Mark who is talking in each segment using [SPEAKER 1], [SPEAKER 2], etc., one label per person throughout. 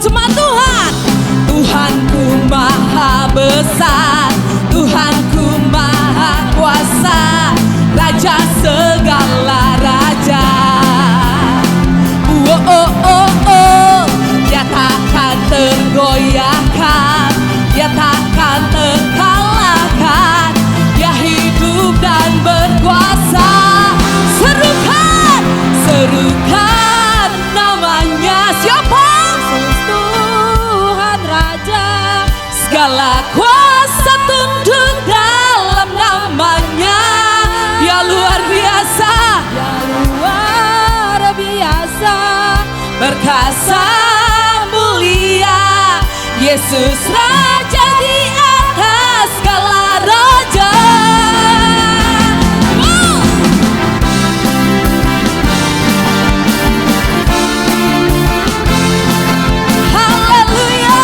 [SPEAKER 1] jemaat Tuhan. Tuhanku maha besar, Tuhanku maha kuasa, Raja segala raja. Oh oh oh oh, dia takkan tergoyahkan, dia takkan terkalahkan, dia hidup dan berkuasa. Serukan, serukan namanya. Siapa? Tuhan Raja, segala kuasa tunduk dalam namanya. Dia luar biasa, dia luar biasa, perkasa mulia. Yesus Raja di atas segala raja. Haleluya.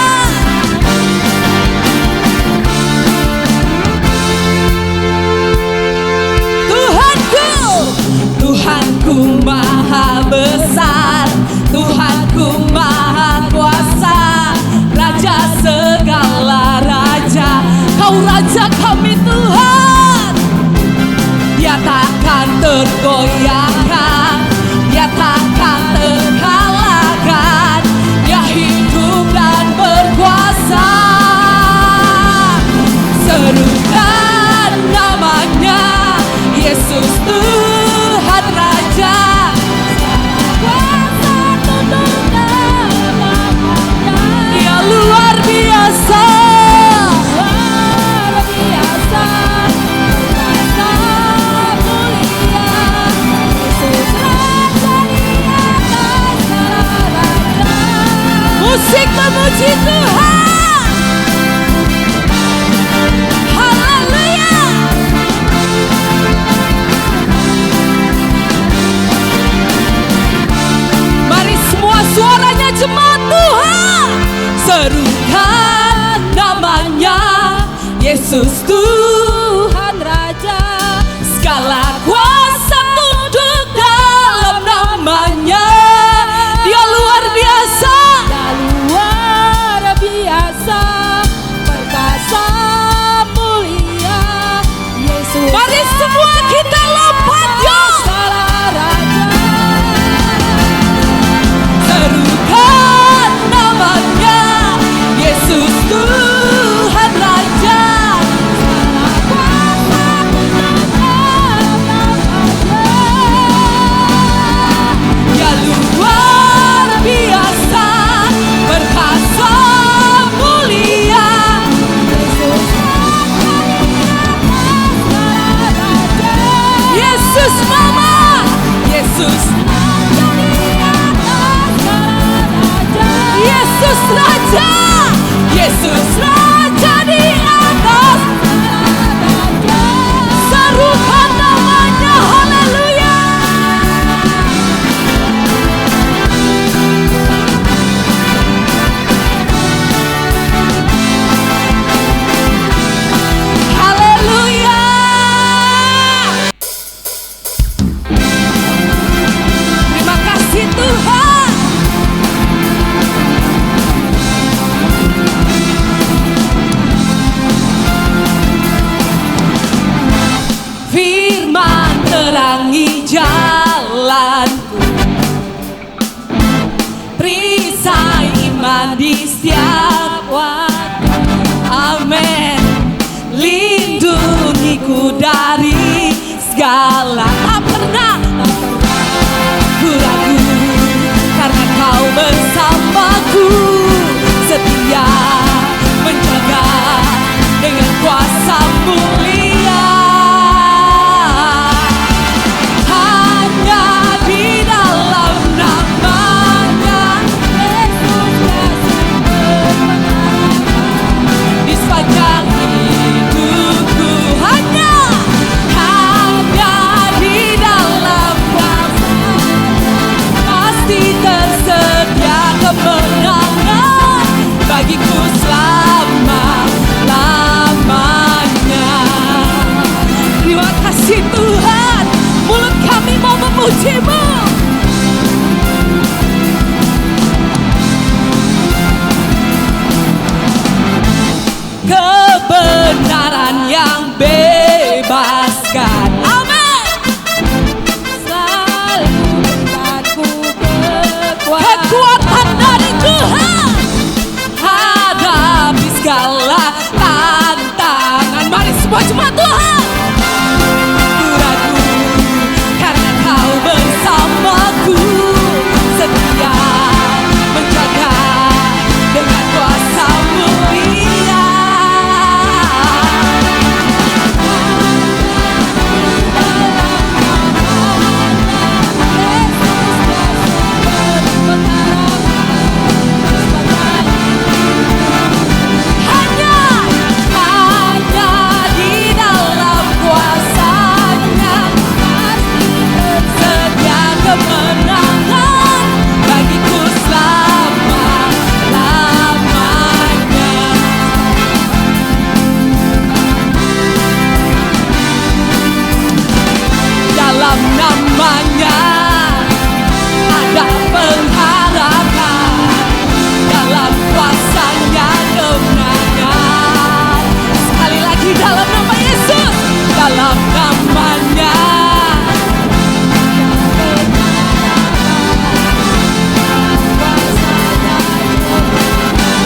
[SPEAKER 1] Tuhanku maha besar, Tuhanku maha kuasa, Raja segala raja. Kau Raja kami Tuhan, dia takkan tergoyahkan, dia takkan terkalahkan, dia hidup dan berkuasa. Serukan namanya, Yesus Tuhan Raja. Kuasa tunduk dalam namanya. Dia luar biasa, luar biasa, kuasa mulia. Yesus Raja di atas segala raja. Musik memuji Tuhan. Haleluya. Mari semua suaranya jemaat Tuhan, serukan namanya, Yesus Tuhan Raja. Segala kuasa tunduk dalam namanya. Dia luar biasa, dia luar biasa, perkasa mulia. Yesus. Mari semua kita lompat yuk. Serukan namanya, Yesus Tuhan Raja. Dia luar biasa, perkasa mulia. Yesus Mama, Yesus Yesus Raja, Yesus Raja di atas. Serukan namanya, haleluya. Haleluya. Terima kasih Tuhan. kebenaran yang bebaskan. Amin. Selalu aku kekuatan dari Tuhan hadapi segala tantangan. Mari semua jemaat Tuhan. Ragu karena Kau bersamaku, setia menjaga dengan kuasa mulia. Kemenangan bagiku selama-lamanya. Dalam namanya ada pengharapan, dalam kuasanya kemenangan. Sekali lagi dalam nama Yesus, dalam namanya.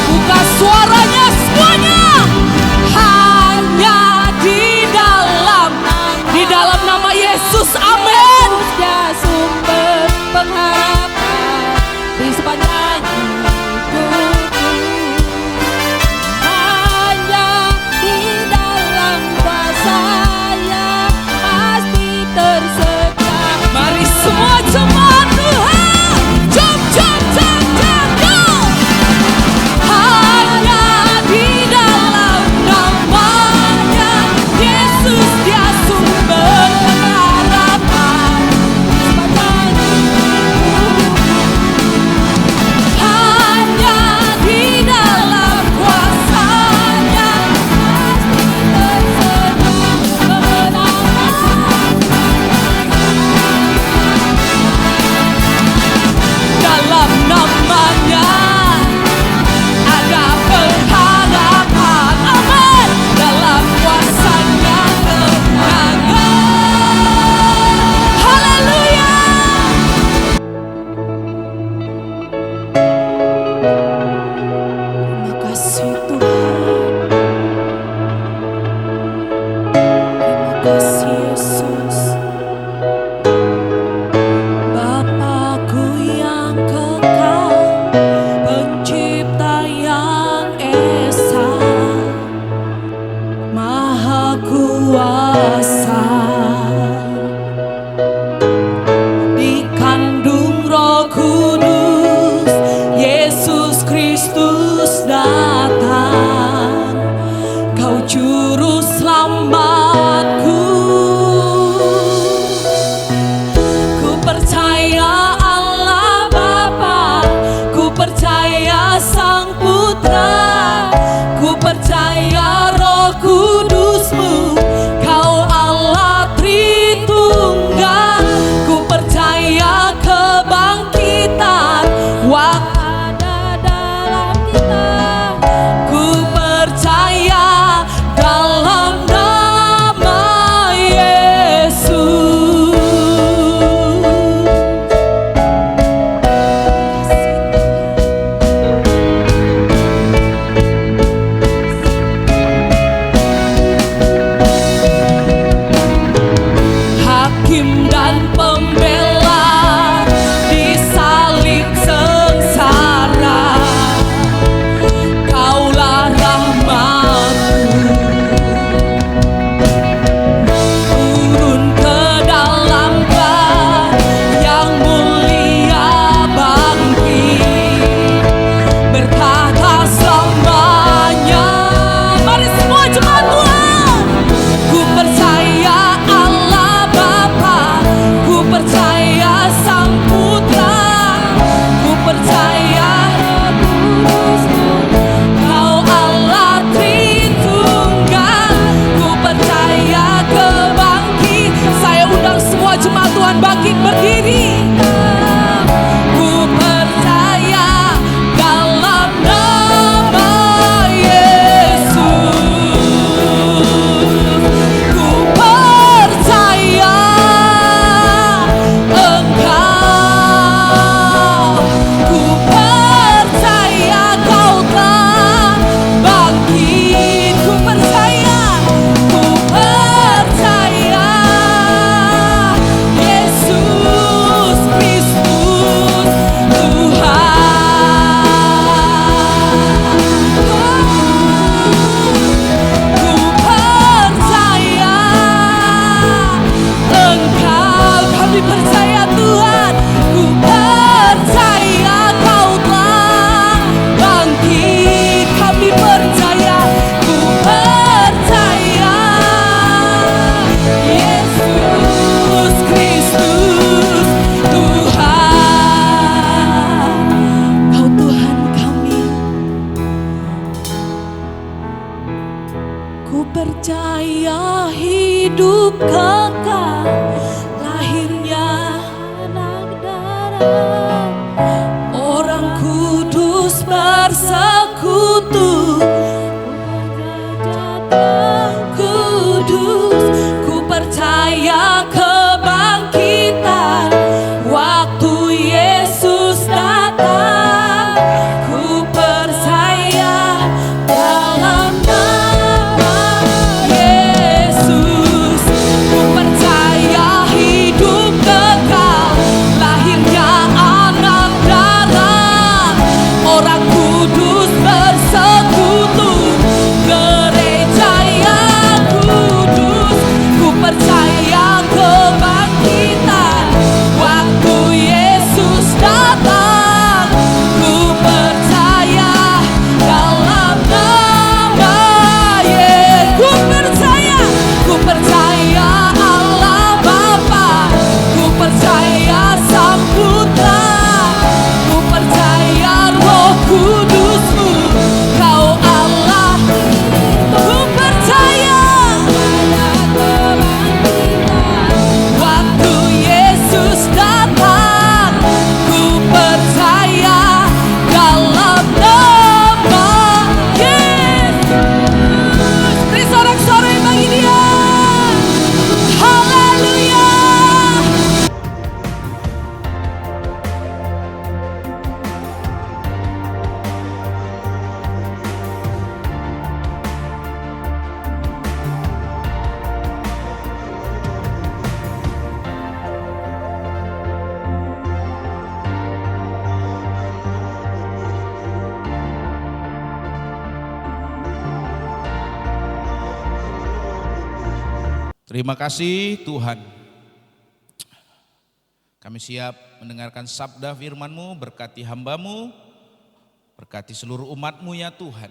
[SPEAKER 1] Buka suaranya semuanya. Hanya di dalam nama Yesus. Amin. Ya sumber pengharapan di sepanjang hidupku. Hanya di dalam kuasa-Nya pasti tersedia. Mari semua jemaat Tuhan, jump, jump, jump, jump, go. Hanya di dalam namanya Yesus, Dia sumber pengharapan sepanjang hidupku. Hanya di dalam kuasa-Nya pasti tersedia kemenangan. Dalam namanya ada pengharapan. Amin. Dalam kuasa-Nya kemenangan. Haleluya. Terima kasih Tuhan. Terima kasih Yesus. Bapakku yang kekal, pencipta yang esa, maha kuasa, dikandung Roh Kudus, Yesus Kristus datang, Kau juru selamatku. Ku percaya Allah Bapa, ku percaya Sang Putra, ku percaya Roh Kudus-Mu, Kau Allah Tritunggal. Ku percaya kebangkitan waktu ada dalam percaya hidup kekal, lahirnya anak darah, orang kudus bersekutu, kudus. Ku percaya kebangkitan waktu Yesus datang. Ku percaya dalam nama Yesus. Ku percaya hidup kekal, lahirnya anak darah, orang kudus bersekutu, gereja yang kudus. Ku percaya kebangkitan waktu Yesus datang. Ku percaya dalam nama Yesus. Ku percaya Allah Bapa, ku percaya Sang Putra, ku percaya Roh Kudus-Mu, Kau Allah. Ku percaya waktu Yesus datang. Ku percaya dalam nama Yesus. Beri sorak-sorai bagi Dia. Haleluya.
[SPEAKER 2] Terima kasih Tuhan. Kami siap mendengarkan sabda firman-Mu, berkati hamba-Mu, berkati seluruh umat-Mu ya Tuhan.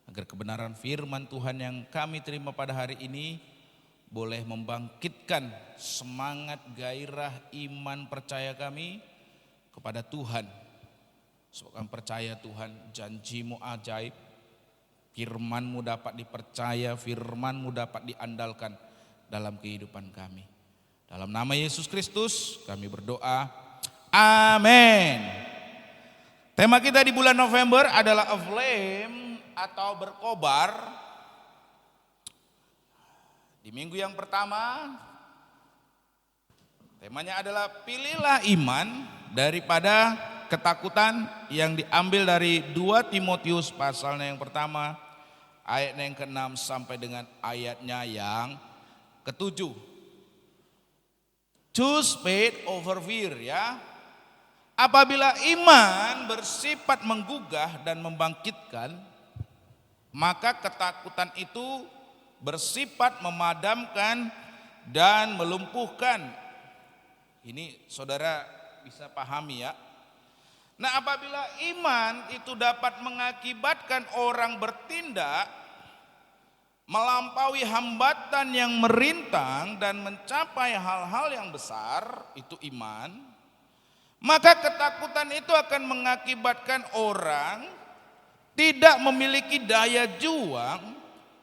[SPEAKER 2] Agar kebenaran firman Tuhan yang kami terima pada hari ini boleh membangkitkan semangat, gairah, iman, percaya kami kepada Tuhan. Sebab kami percaya Tuhan, janji-Mu ajaib, firman-Mu dapat dipercaya, firman-Mu dapat diandalkan dalam kehidupan kami. Dalam nama Yesus Kristus kami berdoa, amin. Tema kita di bulan November adalah aflame atau berkobar. Di minggu yang pertama temanya adalah pilihlah iman daripada ketakutan, yang diambil dari 2 Timotius pasalnya yang pertama ayatnya yang ke-6 sampai dengan ayatnya yang ke-7. Choose faith over fear ya. Apabila iman bersifat menggugah dan membangkitkan, maka ketakutan itu bersifat memadamkan dan melumpuhkan. Ini saudara bisa pahami ya. Nah, apabila iman itu dapat mengakibatkan orang bertindak melampaui hambatan yang merintang dan mencapai hal-hal yang besar, itu iman, maka ketakutan itu akan mengakibatkan orang tidak memiliki daya juang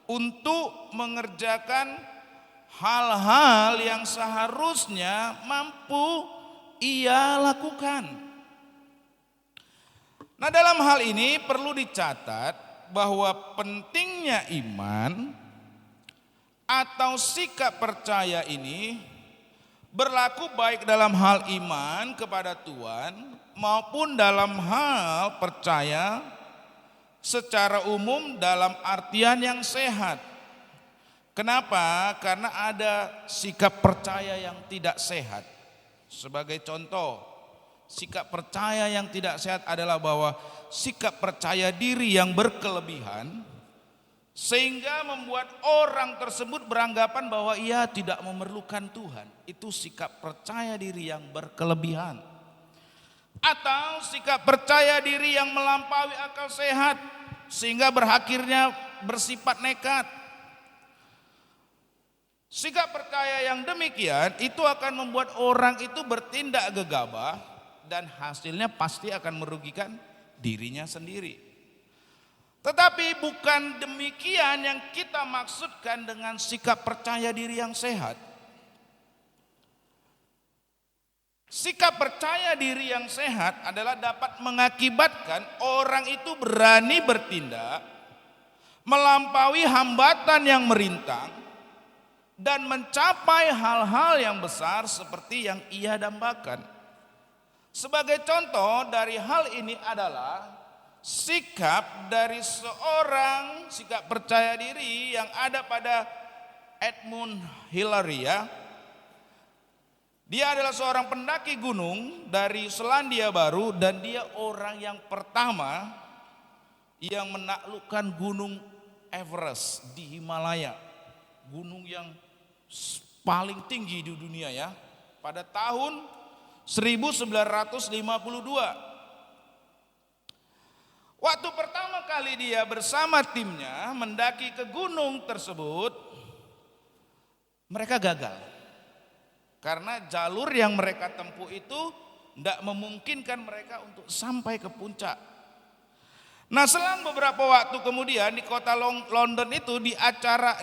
[SPEAKER 2] untuk mengerjakan hal-hal yang seharusnya mampu ia lakukan. Nah, dalam hal ini perlu dicatat bahwa pentingnya iman atau sikap percaya ini berlaku baik dalam hal iman kepada Tuhan maupun dalam hal percaya secara umum dalam artian yang sehat. Kenapa? Karena ada sikap percaya yang tidak sehat. Sebagai contoh, sikap percaya yang tidak sehat adalah bahwa sikap percaya diri yang berkelebihan sehingga membuat orang tersebut beranggapan bahwa ia tidak memerlukan Tuhan. Itu sikap percaya diri yang berkelebihan. Atau sikap percaya diri yang melampaui akal sehat sehingga berakhirnya bersifat nekat. Sikap percaya yang demikian itu akan membuat orang itu bertindak gegabah dan hasilnya pasti akan merugikan dirinya sendiri. Tetapi bukan demikian yang kita maksudkan dengan sikap percaya diri yang sehat. Sikap percaya diri yang sehat adalah dapat mengakibatkan orang itu berani bertindak, melampaui hambatan yang merintang, dan mencapai hal-hal yang besar seperti yang ia dambakan. Sebagai contoh dari hal ini adalah sikap dari seorang sikap percaya diri yang ada pada Edmund Hillary ya. Dia adalah seorang pendaki gunung dari Selandia Baru dan dia orang yang pertama yang menaklukkan gunung Everest di Himalaya. Gunung yang paling tinggi di dunia ya. Pada tahun 1952. Waktu pertama kali dia bersama timnya mendaki ke gunung tersebut, mereka gagal. Karena jalur yang mereka tempuh itu tidak memungkinkan mereka untuk sampai ke puncak. Nah, selang beberapa waktu kemudian di kota London itu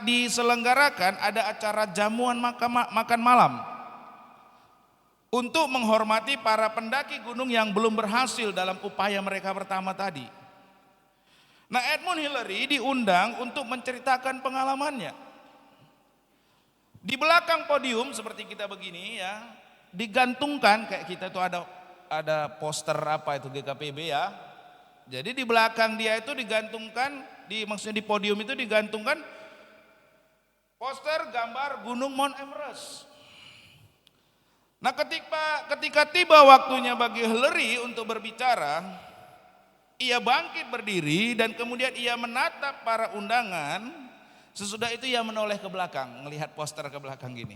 [SPEAKER 2] diselenggarakan ada acara jamuan makan malam untuk menghormati para pendaki gunung yang belum berhasil dalam upaya mereka pertama tadi. Nah, Edmund Hillary diundang untuk menceritakan pengalamannya. Di belakang podium seperti kita begini ya, digantungkan kayak kita tuh ada poster apa itu GKPB ya. Jadi di belakang dia itu digantungkan maksudnya di podium itu digantungkan poster gambar gunung Mount Everest. Nah, ketika tiba waktunya bagi Hillary untuk berbicara, ia bangkit berdiri dan kemudian ia menatap para undangan. Sesudah itu ia menoleh ke belakang, melihat poster ke belakang gini.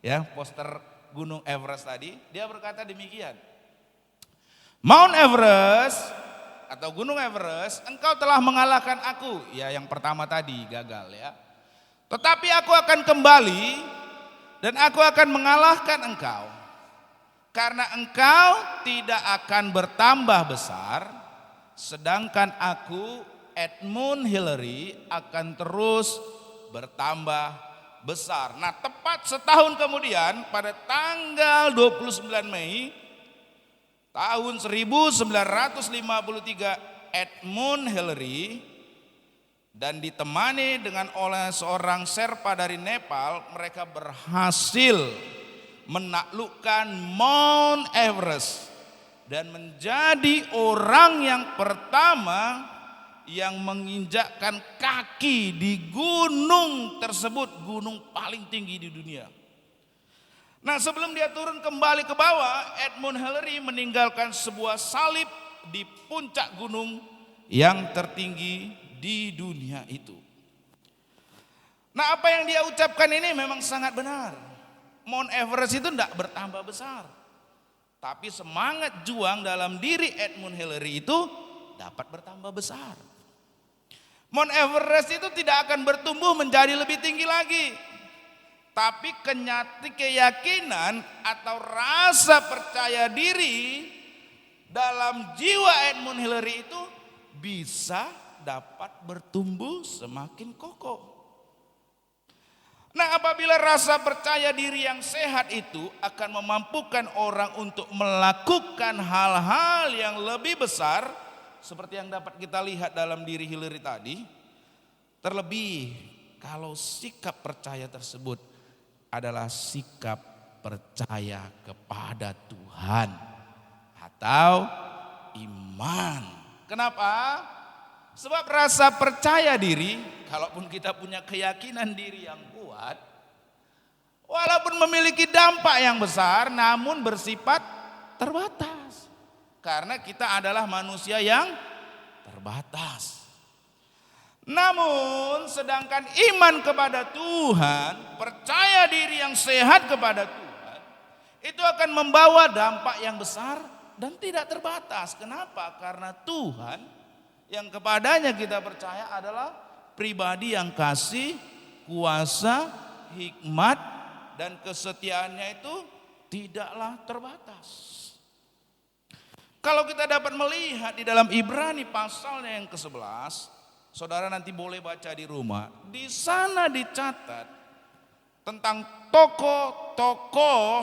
[SPEAKER 2] Ya, poster gunung Everest tadi, dia berkata demikian. Mount Everest atau gunung Everest, engkau telah mengalahkan aku. Ya, yang pertama tadi gagal ya. Tetapi aku akan kembali dan aku akan mengalahkan engkau. Karena engkau tidak akan bertambah besar, sedangkan aku Edmund Hillary akan terus bertambah besar. Nah, tepat setahun kemudian pada tanggal 29 Mei tahun 1953 Edmund Hillary dan ditemani oleh seorang Sherpa dari Nepal, mereka berhasil menaklukkan Mount Everest dan menjadi orang yang pertama yang menginjakkan kaki di gunung tersebut, gunung paling tinggi di dunia. Nah, sebelum dia turun kembali ke bawah, Edmund Hillary meninggalkan sebuah salib di puncak gunung yang tertinggi di dunia itu. Nah, apa yang dia ucapkan ini memang sangat benar. Mount Everest itu tidak bertambah besar, tapi semangat juang dalam diri Edmund Hillary itu dapat bertambah besar. Mount Everest itu tidak akan bertumbuh menjadi lebih tinggi lagi. Tapi keyakinan atau rasa percaya diri dalam jiwa Edmund Hillary itu bisa dapat bertumbuh semakin kokoh. Nah, apabila rasa percaya diri yang sehat itu akan memampukan orang untuk melakukan hal-hal yang lebih besar, seperti yang dapat kita lihat dalam diri Hillary tadi, terlebih kalau sikap percaya tersebut adalah sikap percaya kepada Tuhan atau iman. Kenapa? Sebab rasa percaya diri, kalaupun kita punya keyakinan diri yang kuat, walaupun memiliki dampak yang besar, namun bersifat terbatas. Karena kita adalah manusia yang terbatas. Namun sedangkan iman kepada Tuhan, percaya diri yang sehat kepada Tuhan, itu akan membawa dampak yang besar dan tidak terbatas. Kenapa? Karena Tuhan yang kepadanya kita percaya adalah pribadi yang kasih, kuasa, hikmat, dan kesetiaannya itu tidaklah terbatas. Kalau kita dapat melihat di dalam Ibrani pasalnya yang ke-11, Saudara nanti boleh baca di rumah. Di sana dicatat tentang tokoh-tokoh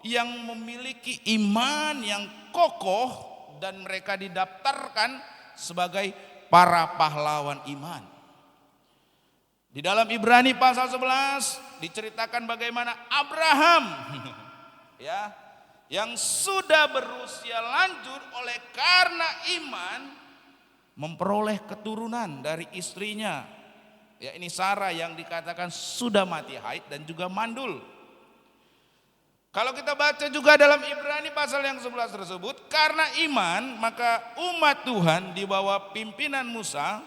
[SPEAKER 2] yang memiliki iman yang kokoh dan mereka didaftarkan sebagai para pahlawan iman. Di dalam Ibrani pasal 11 diceritakan bagaimana Abraham ya, yang sudah berusia lanjut oleh karena iman memperoleh keturunan dari istrinya. Ya, ini Sarah yang dikatakan sudah mati haid dan juga mandul. Kalau kita baca juga dalam Ibrani pasal yang 11 tersebut, karena iman maka umat Tuhan di bawah pimpinan Musa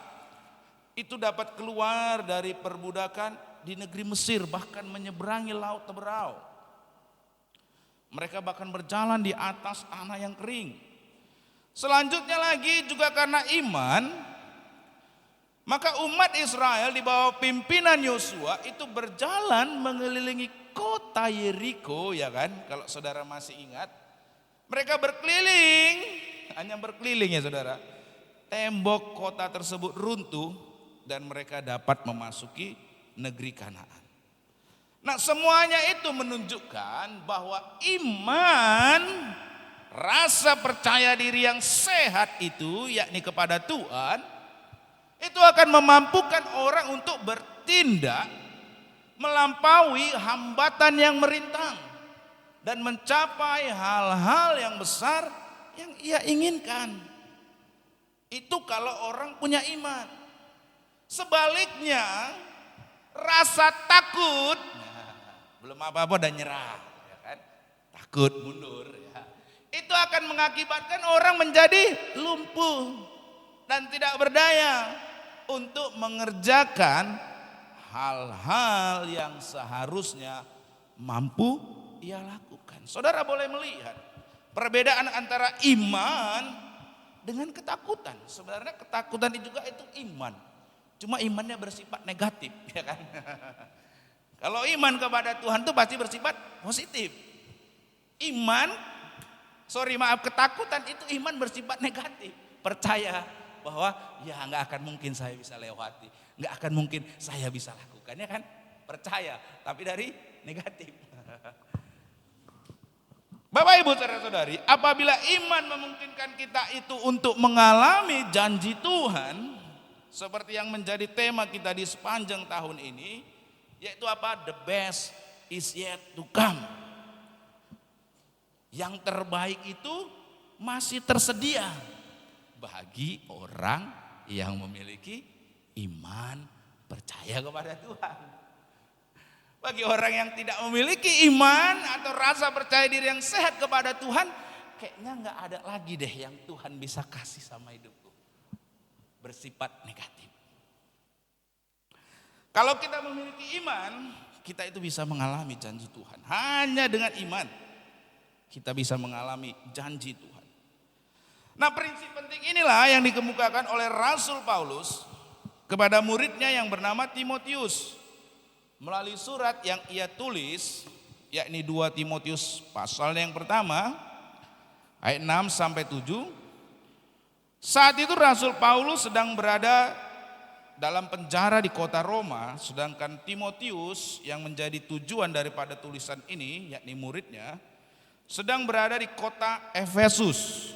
[SPEAKER 2] itu dapat keluar dari perbudakan di negeri Mesir, bahkan menyeberangi laut Teberau. Mereka bahkan berjalan di atas tanah yang kering. Selanjutnya lagi juga karena iman, maka umat Israel di bawah pimpinan Yosua itu berjalan mengelilingi kota Yeriko, ya kan? Kalau saudara masih ingat, mereka berkeliling, hanya berkeliling ya saudara. Tembok kota tersebut runtuh dan mereka dapat memasuki negeri Kanaan. Nah, semuanya itu menunjukkan bahwa iman, rasa percaya diri yang sehat itu, yakni kepada Tuhan, itu akan memampukan orang untuk bertindak melampaui hambatan yang merintang dan mencapai hal-hal yang besar yang ia inginkan. Itu kalau orang punya iman. Sebaliknya, rasa takut, belum apa-apa dan nyerah, ya kan? Takut mundur, ya. Itu akan mengakibatkan orang menjadi lumpuh dan tidak berdaya untuk mengerjakan hal-hal yang seharusnya mampu ia lakukan. Saudara boleh melihat perbedaan antara iman dengan ketakutan. Sebenarnya ketakutan juga itu iman. Cuma imannya bersifat negatif, ya kan? Kalau iman kepada Tuhan itu pasti bersifat positif. Ketakutan itu iman bersifat negatif. Percaya bahwa ya nggak akan mungkin saya bisa lewati, nggak akan mungkin saya bisa lakukan, ya kan? Percaya, tapi dari negatif. Bapak Ibu saudara-saudari, apabila iman memungkinkan kita itu untuk mengalami janji Tuhan, seperti yang menjadi tema kita di sepanjang tahun ini, yaitu apa? The best is yet to come. Yang terbaik itu masih tersedia bagi orang yang memiliki iman percaya kepada Tuhan. Bagi orang yang tidak memiliki iman atau rasa percaya diri yang sehat kepada Tuhan, kayaknya nggak ada lagi deh yang Tuhan bisa kasih sama hidupku. Bersifat negatif. Kalau kita memiliki iman, kita itu bisa mengalami janji Tuhan. Hanya dengan iman kita bisa mengalami janji Tuhan. Nah, prinsip penting inilah yang dikemukakan oleh Rasul Paulus kepada muridnya yang bernama Timotius melalui surat yang ia tulis, yakni 2 Timotius pasal yang pertama ayat 6 sampai 7. Saat itu Rasul Paulus sedang berada dalam penjara di kota Roma, sedangkan Timotius yang menjadi tujuan daripada tulisan ini, yakni muridnya, sedang berada di kota Efesus.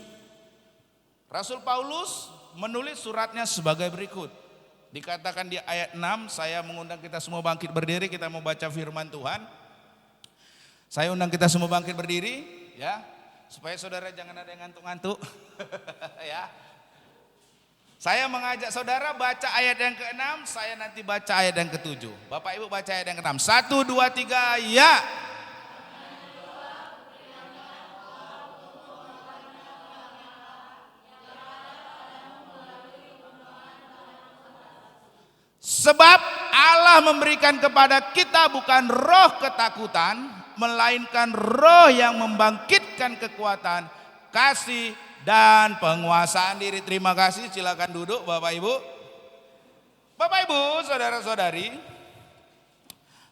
[SPEAKER 2] Rasul Paulus menulis suratnya sebagai berikut. Dikatakan di ayat 6, saya mengundang kita semua bangkit berdiri, kita mau baca firman Tuhan. Saya undang kita semua bangkit berdiri, ya, supaya saudara jangan ada yang ngantuk-ngantuk. Ya. Saya mengajak saudara baca ayat yang ke-6, saya nanti baca ayat yang ke-7. Bapak Ibu baca ayat yang ke-6. 1, 2, 3, ya. Sebab Allah memberikan kepada kita bukan roh ketakutan, melainkan roh yang membangkitkan kekuatan, kasih, dan penguasaan diri. Terima kasih, silakan duduk Bapak Ibu. Bapak Ibu, saudara-saudari,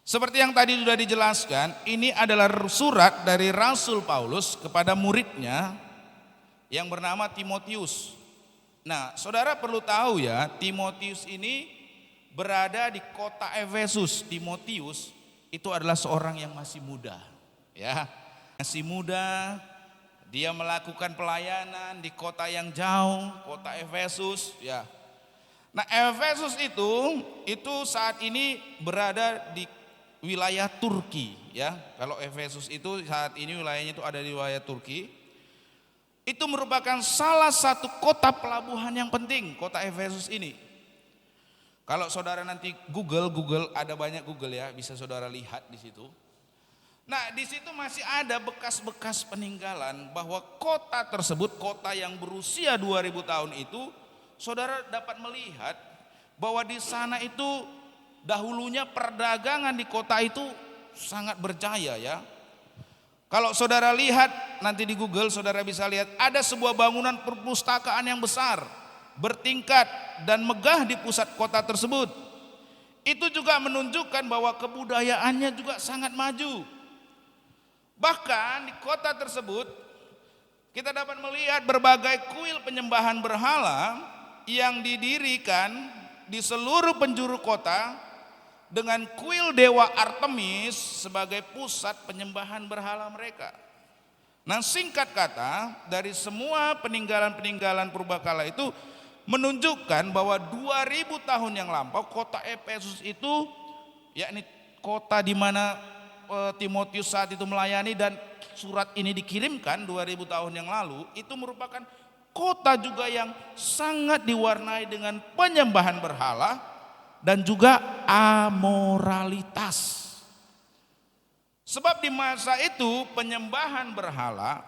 [SPEAKER 2] seperti yang tadi sudah dijelaskan, ini adalah surat dari Rasul Paulus kepada muridnya yang bernama Timotius. Nah, saudara perlu tahu ya, Timotius ini berada di kota Efesus. Timotius itu adalah seorang yang masih muda, ya. Masih muda, dia melakukan pelayanan di kota yang jauh, kota Efesus, ya. Nah, Efesus itu saat ini berada di wilayah Turki, ya. Kalau Efesus itu saat ini wilayahnya itu ada di wilayah Turki. Itu merupakan salah satu kota pelabuhan yang penting, kota Efesus ini. Kalau saudara nanti Google ada banyak Google ya, bisa saudara lihat di situ. Nah, di situ masih ada bekas-bekas peninggalan bahwa kota tersebut, kota yang berusia 2000 tahun itu, saudara dapat melihat bahwa di sana itu dahulunya perdagangan di kota itu sangat berjaya ya. Kalau saudara lihat nanti di Google, saudara bisa lihat ada sebuah bangunan perpustakaan yang besar, bertingkat dan megah di pusat kota tersebut. Itu juga menunjukkan bahwa kebudayaannya juga sangat maju. Bahkan di kota tersebut kita dapat melihat berbagai kuil penyembahan berhala yang didirikan di seluruh penjuru kota, dengan kuil dewa Artemis sebagai pusat penyembahan berhala mereka. Nah, singkat kata, dari semua peninggalan-peninggalan purbakala itu menunjukkan bahwa 2000 tahun yang lampau kota Efesus itu, yakni kota di mana Timotius saat itu melayani dan surat ini dikirimkan 2000 tahun yang lalu, itu merupakan kota juga yang sangat diwarnai dengan penyembahan berhala dan juga amoralitas. Sebab di masa itu penyembahan berhala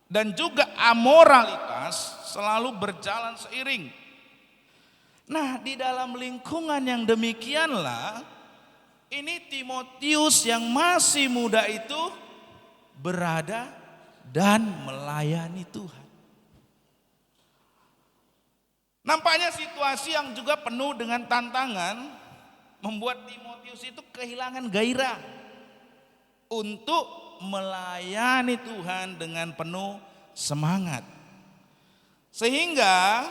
[SPEAKER 2] dan juga amoralitas selalu berjalan seiring. Nah, di dalam lingkungan yang demikianlah ini Timotius yang masih muda itu berada dan melayani Tuhan. Nampaknya situasi yang juga penuh dengan tantangan membuat Timotius itu kehilangan gairah untuk melayani Tuhan dengan penuh semangat. Sehingga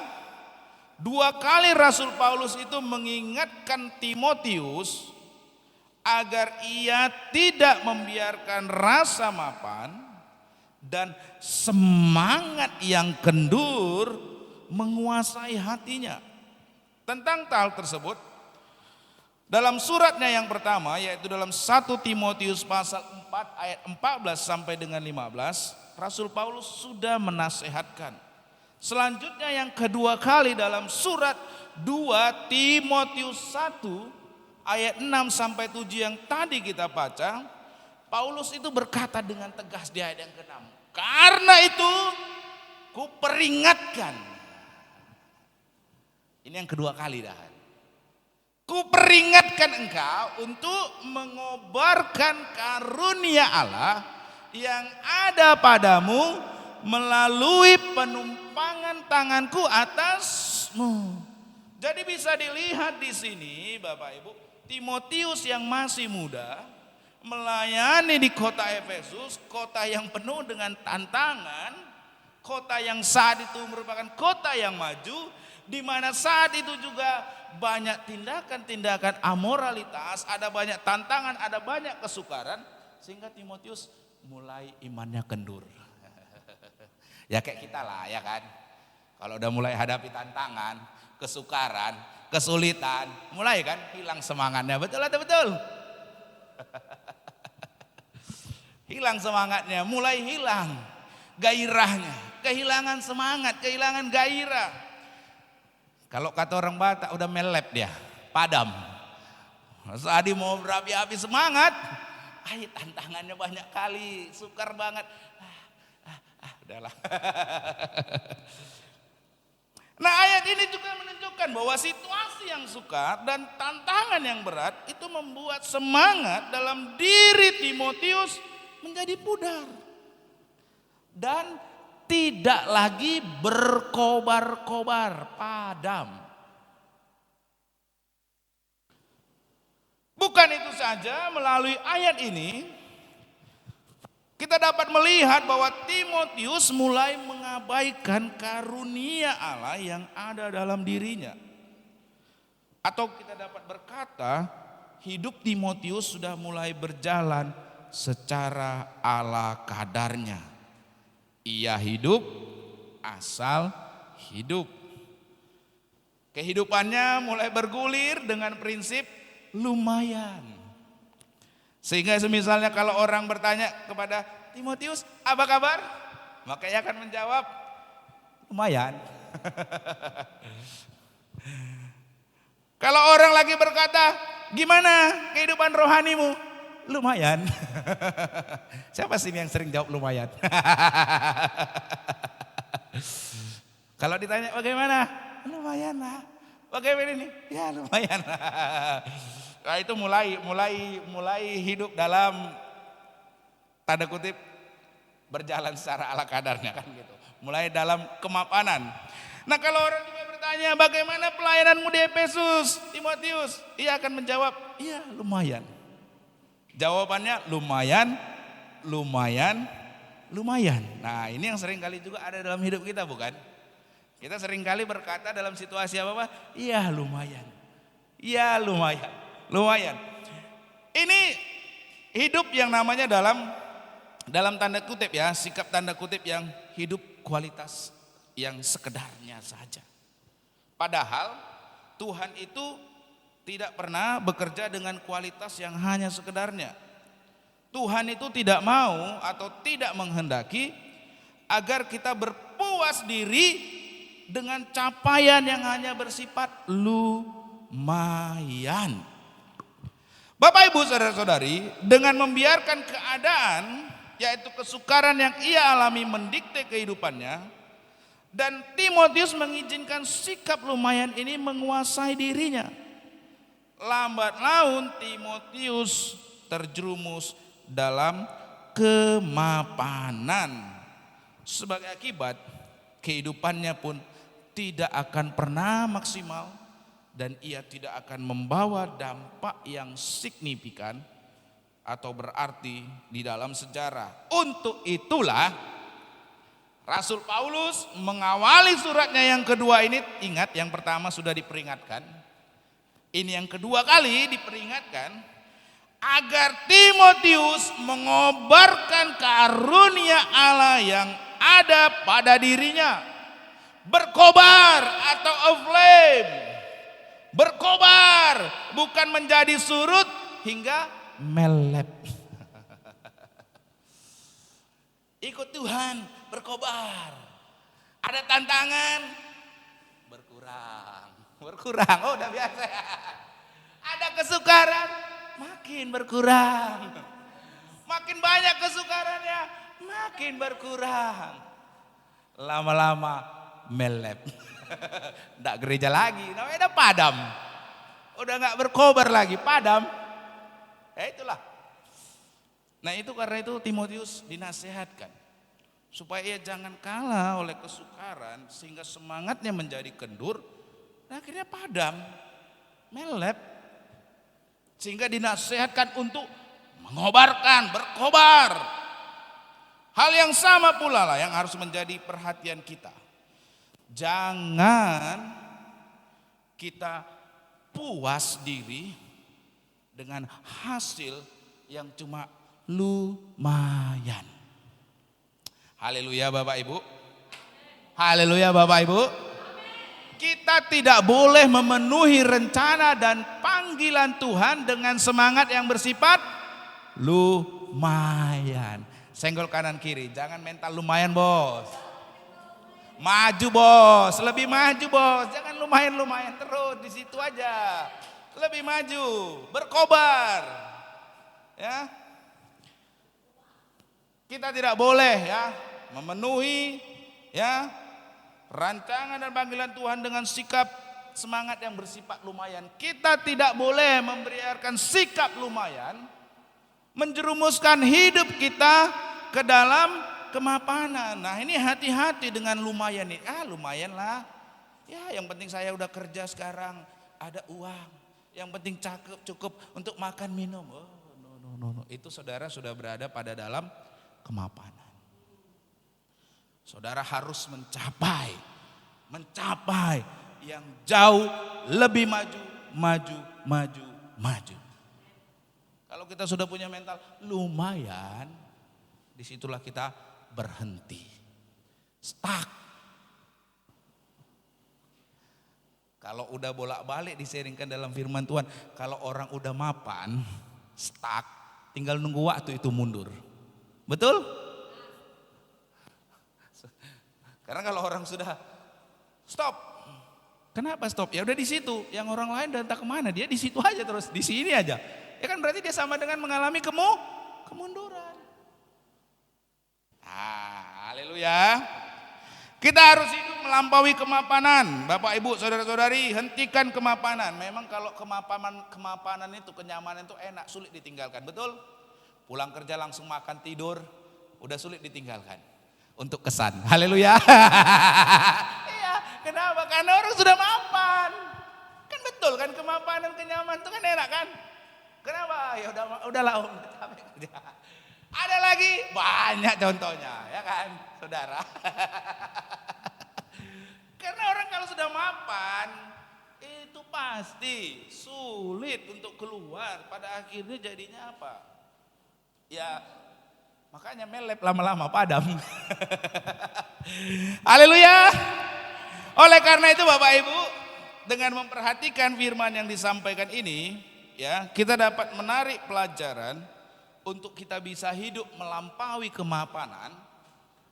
[SPEAKER 2] 2 kali Rasul Paulus itu mengingatkan Timotius agar ia tidak membiarkan rasa mapan dan semangat yang kendur menguasai hatinya. Tentang hal tersebut, dalam suratnya yang pertama, yaitu dalam 1 Timotius pasal 4 ayat 14 sampai dengan 15, Rasul Paulus sudah menasehatkan. Selanjutnya yang kedua kali dalam surat 2 Timotius 1 ayat 6 sampai 7 yang tadi kita baca, Paulus itu berkata dengan tegas di ayat yang ke-6, karena itu kuperingatkan. Ini yang kedua kali dah. Kuperingatkan engkau untuk mengobarkan karunia Allah yang ada padamu melalui penumpangan tanganku atasmu. Jadi bisa dilihat di sini Bapak Ibu, Timotius yang masih muda melayani di kota Efesus, kota yang penuh dengan tantangan, kota yang saat itu merupakan kota yang maju, di mana saat itu juga banyak tindakan-tindakan amoralitas, ada banyak tantangan, ada banyak kesukaran, sehingga Timotius mulai imannya kendur. Ya kayak kita lah ya kan. Kalau udah mulai hadapi tantangan, kesukaran, kesulitan, mulai kan hilang semangatnya, betul atau betul? Hilang semangatnya, mulai hilang gairahnya, kehilangan semangat, kehilangan gairah. Kalau kata orang Batak udah melep dia, padam. Saat dia mau berapi-api semangat, tantangannya banyak kali, sukar banget. Udahlah. Nah, ayat ini juga menunjukkan bahwa situasi yang sukar dan tantangan yang berat itu membuat semangat dalam diri Timotius menjadi pudar dan tidak lagi berkobar-kobar, padam. Bukan itu saja, melalui ayat ini kita dapat melihat bahwa Timotius mulai mengabaikan karunia Allah yang ada dalam dirinya. Atau kita dapat berkata, hidup Timotius sudah mulai berjalan secara ala kadarnya. Ia hidup asal hidup. Kehidupannya mulai bergulir dengan prinsip lumayan. Sehingga semisalnya kalau orang bertanya kepada Timotius, apa kabar? Maka ia akan menjawab, lumayan. Kalau orang lagi berkata, gimana kehidupan rohanimu? Lumayan. Siapa sih yang sering jawab lumayan? Kalau ditanya bagaimana? Lumayan lah. Bagaimana ini? Ya lumayan lah. Nah itu mulai hidup dalam tanda kutip berjalan secara ala kadarnya kan gitu. Mulai dalam kemapanan. Nah kalau orang juga bertanya bagaimana pelayananmu di Efesus, Timotius? Ia akan menjawab, iya lumayan. Jawabannya lumayan. Nah ini yang sering kali juga ada dalam hidup kita bukan? Kita sering kali berkata dalam situasi apa-apa, iya lumayan. Iya lumayan. Ini hidup yang namanya dalam tanda kutip ya, sikap tanda kutip yang hidup kualitas yang sekedarnya saja. Padahal Tuhan itu tidak pernah bekerja dengan kualitas yang hanya sekedarnya. Tuhan itu tidak mau atau tidak menghendaki agar kita berpuas diri dengan capaian yang hanya bersifat lumayan. Bapak Ibu saudara-saudari, dengan membiarkan keadaan yaitu kesukaran yang ia alami mendikte kehidupannya, dan Timotius mengizinkan sikap lumayan ini menguasai dirinya. Lambat laun Timotius terjerumus dalam kemapanan. Sebagai akibat kehidupannya pun tidak akan pernah maksimal. Dan ia tidak akan membawa dampak yang signifikan atau berarti di dalam sejarah. Untuk itulah Rasul Paulus mengawali suratnya yang kedua ini, ingat yang pertama sudah diperingatkan. Ini yang kedua kali diperingatkan agar Timotius mengobarkan karunia Allah yang ada pada dirinya. Berkobar atau aflame. Berkobar, bukan menjadi surut hingga melep. Ikut Tuhan, berkobar. Ada tantangan, berkurang. Oh udah biasa. Ada kesukaran, makin berkurang. Makin banyak kesukarannya, makin berkurang. Lama-lama melep. Nggak gereja lagi, namanya udah padam. Udah nggak berkobar lagi, padam. Ya itulah. Nah itu karena itu Timotius dinasehatkan supaya ia jangan kalah oleh kesukaran sehingga semangatnya menjadi kendur. Nah akhirnya padam, melep. Sehingga dinasehatkan untuk mengobarkan, berkobar. Hal yang sama pula lah yang harus menjadi perhatian kita. Jangan kita puas diri dengan hasil yang cuma lumayan. Haleluya Bapak Ibu. Haleluya Bapak Ibu. Kita tidak boleh memenuhi rencana dan panggilan Tuhan dengan semangat yang bersifat lumayan. Senggol kanan kiri, jangan mental lumayan bos. Maju bos, lebih maju bos, jangan lumayan terus di situ aja. Lebih maju, berkobar. Ya. Kita tidak boleh ya memenuhi ya rancangan dan panggilan Tuhan dengan sikap semangat yang bersifat lumayan. Kita tidak boleh membiarkan sikap lumayan menjerumuskan hidup kita ke dalam kemapanan. Nah ini hati-hati dengan lumayan nih. Lumayan lah. Ya yang penting saya udah kerja sekarang, ada uang. Yang penting cukup untuk makan minum. Oh no. Itu saudara sudah berada pada dalam kemapanan. Saudara harus mencapai yang jauh lebih maju. Kalau kita sudah punya mental lumayan, disitulah kita berhenti, stuck. Kalau udah bolak-balik diseringkan dalam firman Tuhan, kalau orang udah mapan, stuck, tinggal nunggu waktu itu mundur. Betul? Karena kalau orang sudah stop, kenapa stop? Ya udah di situ. Yang orang lain dan tak kemana, dia di situ aja terus, di sini aja. Ya kan berarti dia sama dengan mengalami kemunduran. Haleluya. Kita harus hidup melampaui kemapanan. Bapak Ibu, saudara-saudari, hentikan kemapanan. Memang kalau kemapanan itu, kenyamanan itu enak, sulit ditinggalkan. Betul? Pulang kerja langsung makan tidur, udah sulit ditinggalkan. Untuk kesan. Haleluya. Iya, kenapa? Karena orang sudah mapan. Kan betul kan, kemapanan, kenyamanan itu kan enak kan? Kenapa? Ya udahlah Om. Ada lagi banyak contohnya, ya kan, Saudara? Karena orang kalau sudah mapan itu pasti sulit untuk keluar. Pada akhirnya jadinya apa? Ya makanya melep lama-lama padam. Haleluya. Oleh karena itu Bapak Ibu, dengan memperhatikan firman yang disampaikan ini, ya, kita dapat menarik pelajaran untuk kita bisa hidup melampaui kemapanan,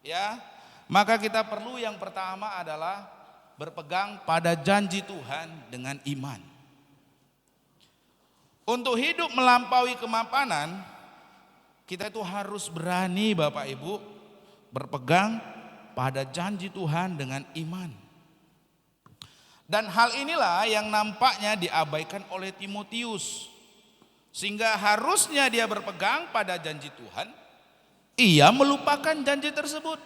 [SPEAKER 2] ya. Maka kita perlu yang pertama adalah berpegang pada janji Tuhan dengan iman. Untuk hidup melampaui kemapanan, kita itu harus berani Bapak Ibu berpegang pada janji Tuhan dengan iman. Dan hal inilah yang nampaknya diabaikan oleh Timotius. Sehingga harusnya dia berpegang pada janji Tuhan, ia melupakan janji tersebut.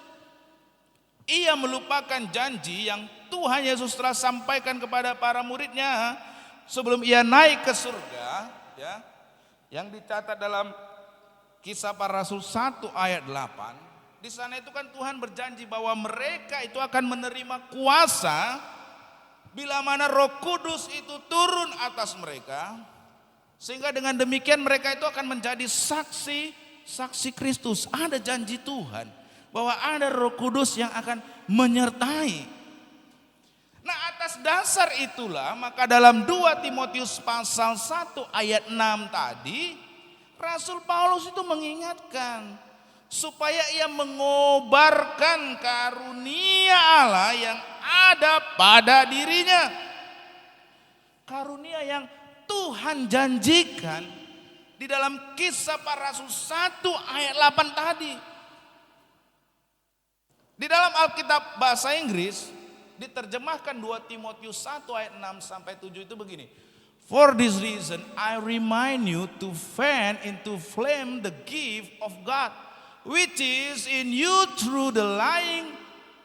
[SPEAKER 2] Ia melupakan janji yang Tuhan Yesus telah sampaikan kepada para muridnya sebelum ia naik ke surga, ya. Yang dicatat dalam Kisah Para Rasul 1 ayat 8. Di sana itu kan Tuhan berjanji bahwa mereka itu akan menerima kuasa bila mana Roh Kudus itu turun atas mereka. Sehingga dengan demikian mereka itu akan menjadi saksi Kristus. Ada janji Tuhan bahwa ada Roh Kudus yang akan menyertai. Nah, atas dasar itulah maka dalam 2 Timotius pasal 1 ayat 6 tadi Rasul Paulus itu mengingatkan supaya ia mengobarkan karunia Allah yang ada pada dirinya. Karunia yang Tuhan janjikan di dalam Kisah Para Rasul 1 ayat 8 tadi. Di dalam Alkitab bahasa Inggris diterjemahkan 2 Timotius 1 ayat 6 sampai 7 itu begini. For this reason I remind you to fan into flame the gift of God which is in you through the laying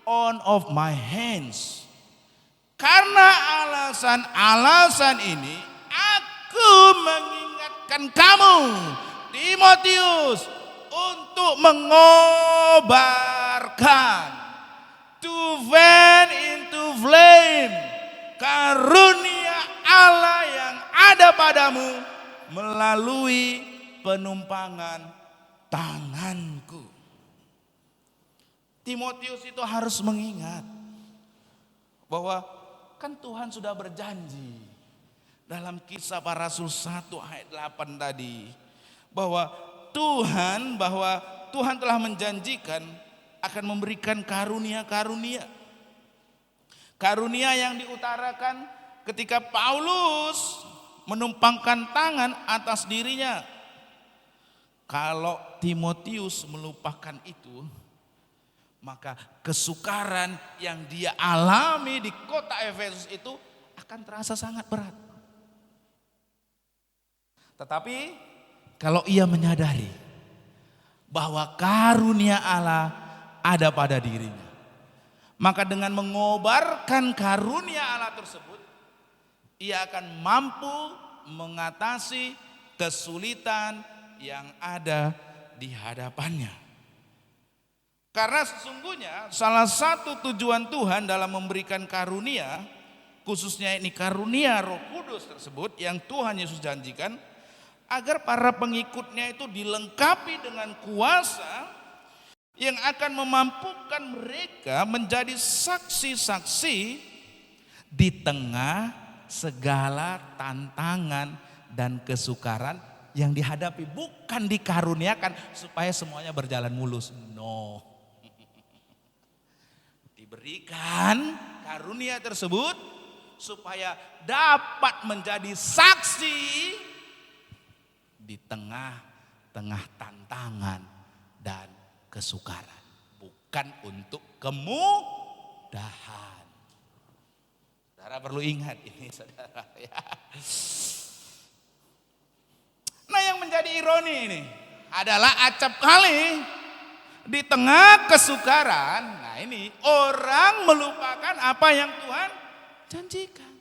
[SPEAKER 2] on of my hands. Karena alasan ini aku mengingatkan kamu Timotius untuk mengobarkan, to fan into flame, karunia Allah yang ada padamu melalui penumpangan tanganku. Timotius itu harus mengingat bahwa kan Tuhan sudah berjanji dalam Kisah Para Rasul 1 ayat 8 tadi bahwa Tuhan telah menjanjikan akan memberikan karunia-karunia. Karunia yang diutarakan ketika Paulus menumpangkan tangan atas dirinya. Kalau Timotius melupakan itu, maka kesukaran yang dia alami di kota Efesus itu akan terasa sangat berat. Tetapi kalau ia menyadari bahwa karunia Allah ada pada dirinya, maka dengan mengobarkan karunia Allah tersebut, ia akan mampu mengatasi kesulitan yang ada di hadapannya. Karena sesungguhnya salah satu tujuan Tuhan dalam memberikan karunia, khususnya ini karunia Roh Kudus tersebut yang Tuhan Yesus janjikan, agar para pengikutnya itu dilengkapi dengan kuasa yang akan memampukan mereka menjadi saksi-saksi di tengah segala tantangan dan kesukaran yang dihadapi. Bukan dikaruniakan supaya semuanya berjalan mulus, no. Diberikan karunia tersebut supaya dapat menjadi saksi di tengah-tengah tantangan dan kesukaran, bukan untuk kemudahan. Saudara perlu ingat ini, saudara. Ya. Nah, yang menjadi ironi ini adalah acap kali di tengah kesukaran, nah ini orang melupakan apa yang Tuhan janjikan.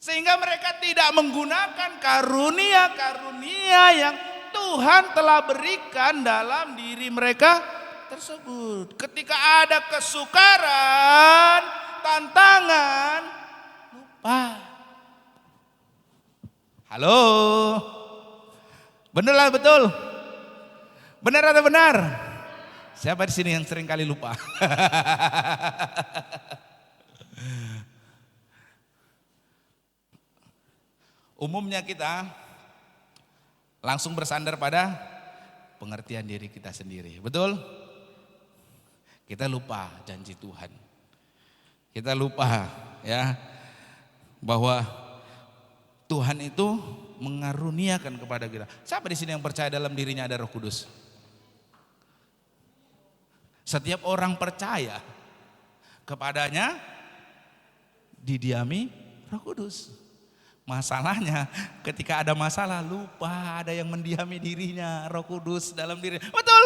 [SPEAKER 2] Sehingga mereka tidak menggunakan karunia-karunia yang Tuhan telah berikan dalam diri mereka tersebut. Ketika ada kesukaran, tantangan, lupa. Halo? Benar lah, betul? Benar atau benar? Siapa di sini yang sering kali lupa? Umumnya kita langsung bersandar pada pengertian diri kita sendiri. Betul? Kita lupa janji Tuhan. Kita lupa ya bahwa Tuhan itu mengaruniakan kepada kita. Siapa di sini yang percaya dalam dirinya ada Roh Kudus? Setiap orang percaya kepadanya didiami Roh Kudus. Masalahnya ketika ada masalah lupa ada yang mendiami dirinya, Roh Kudus dalam diri. Betul?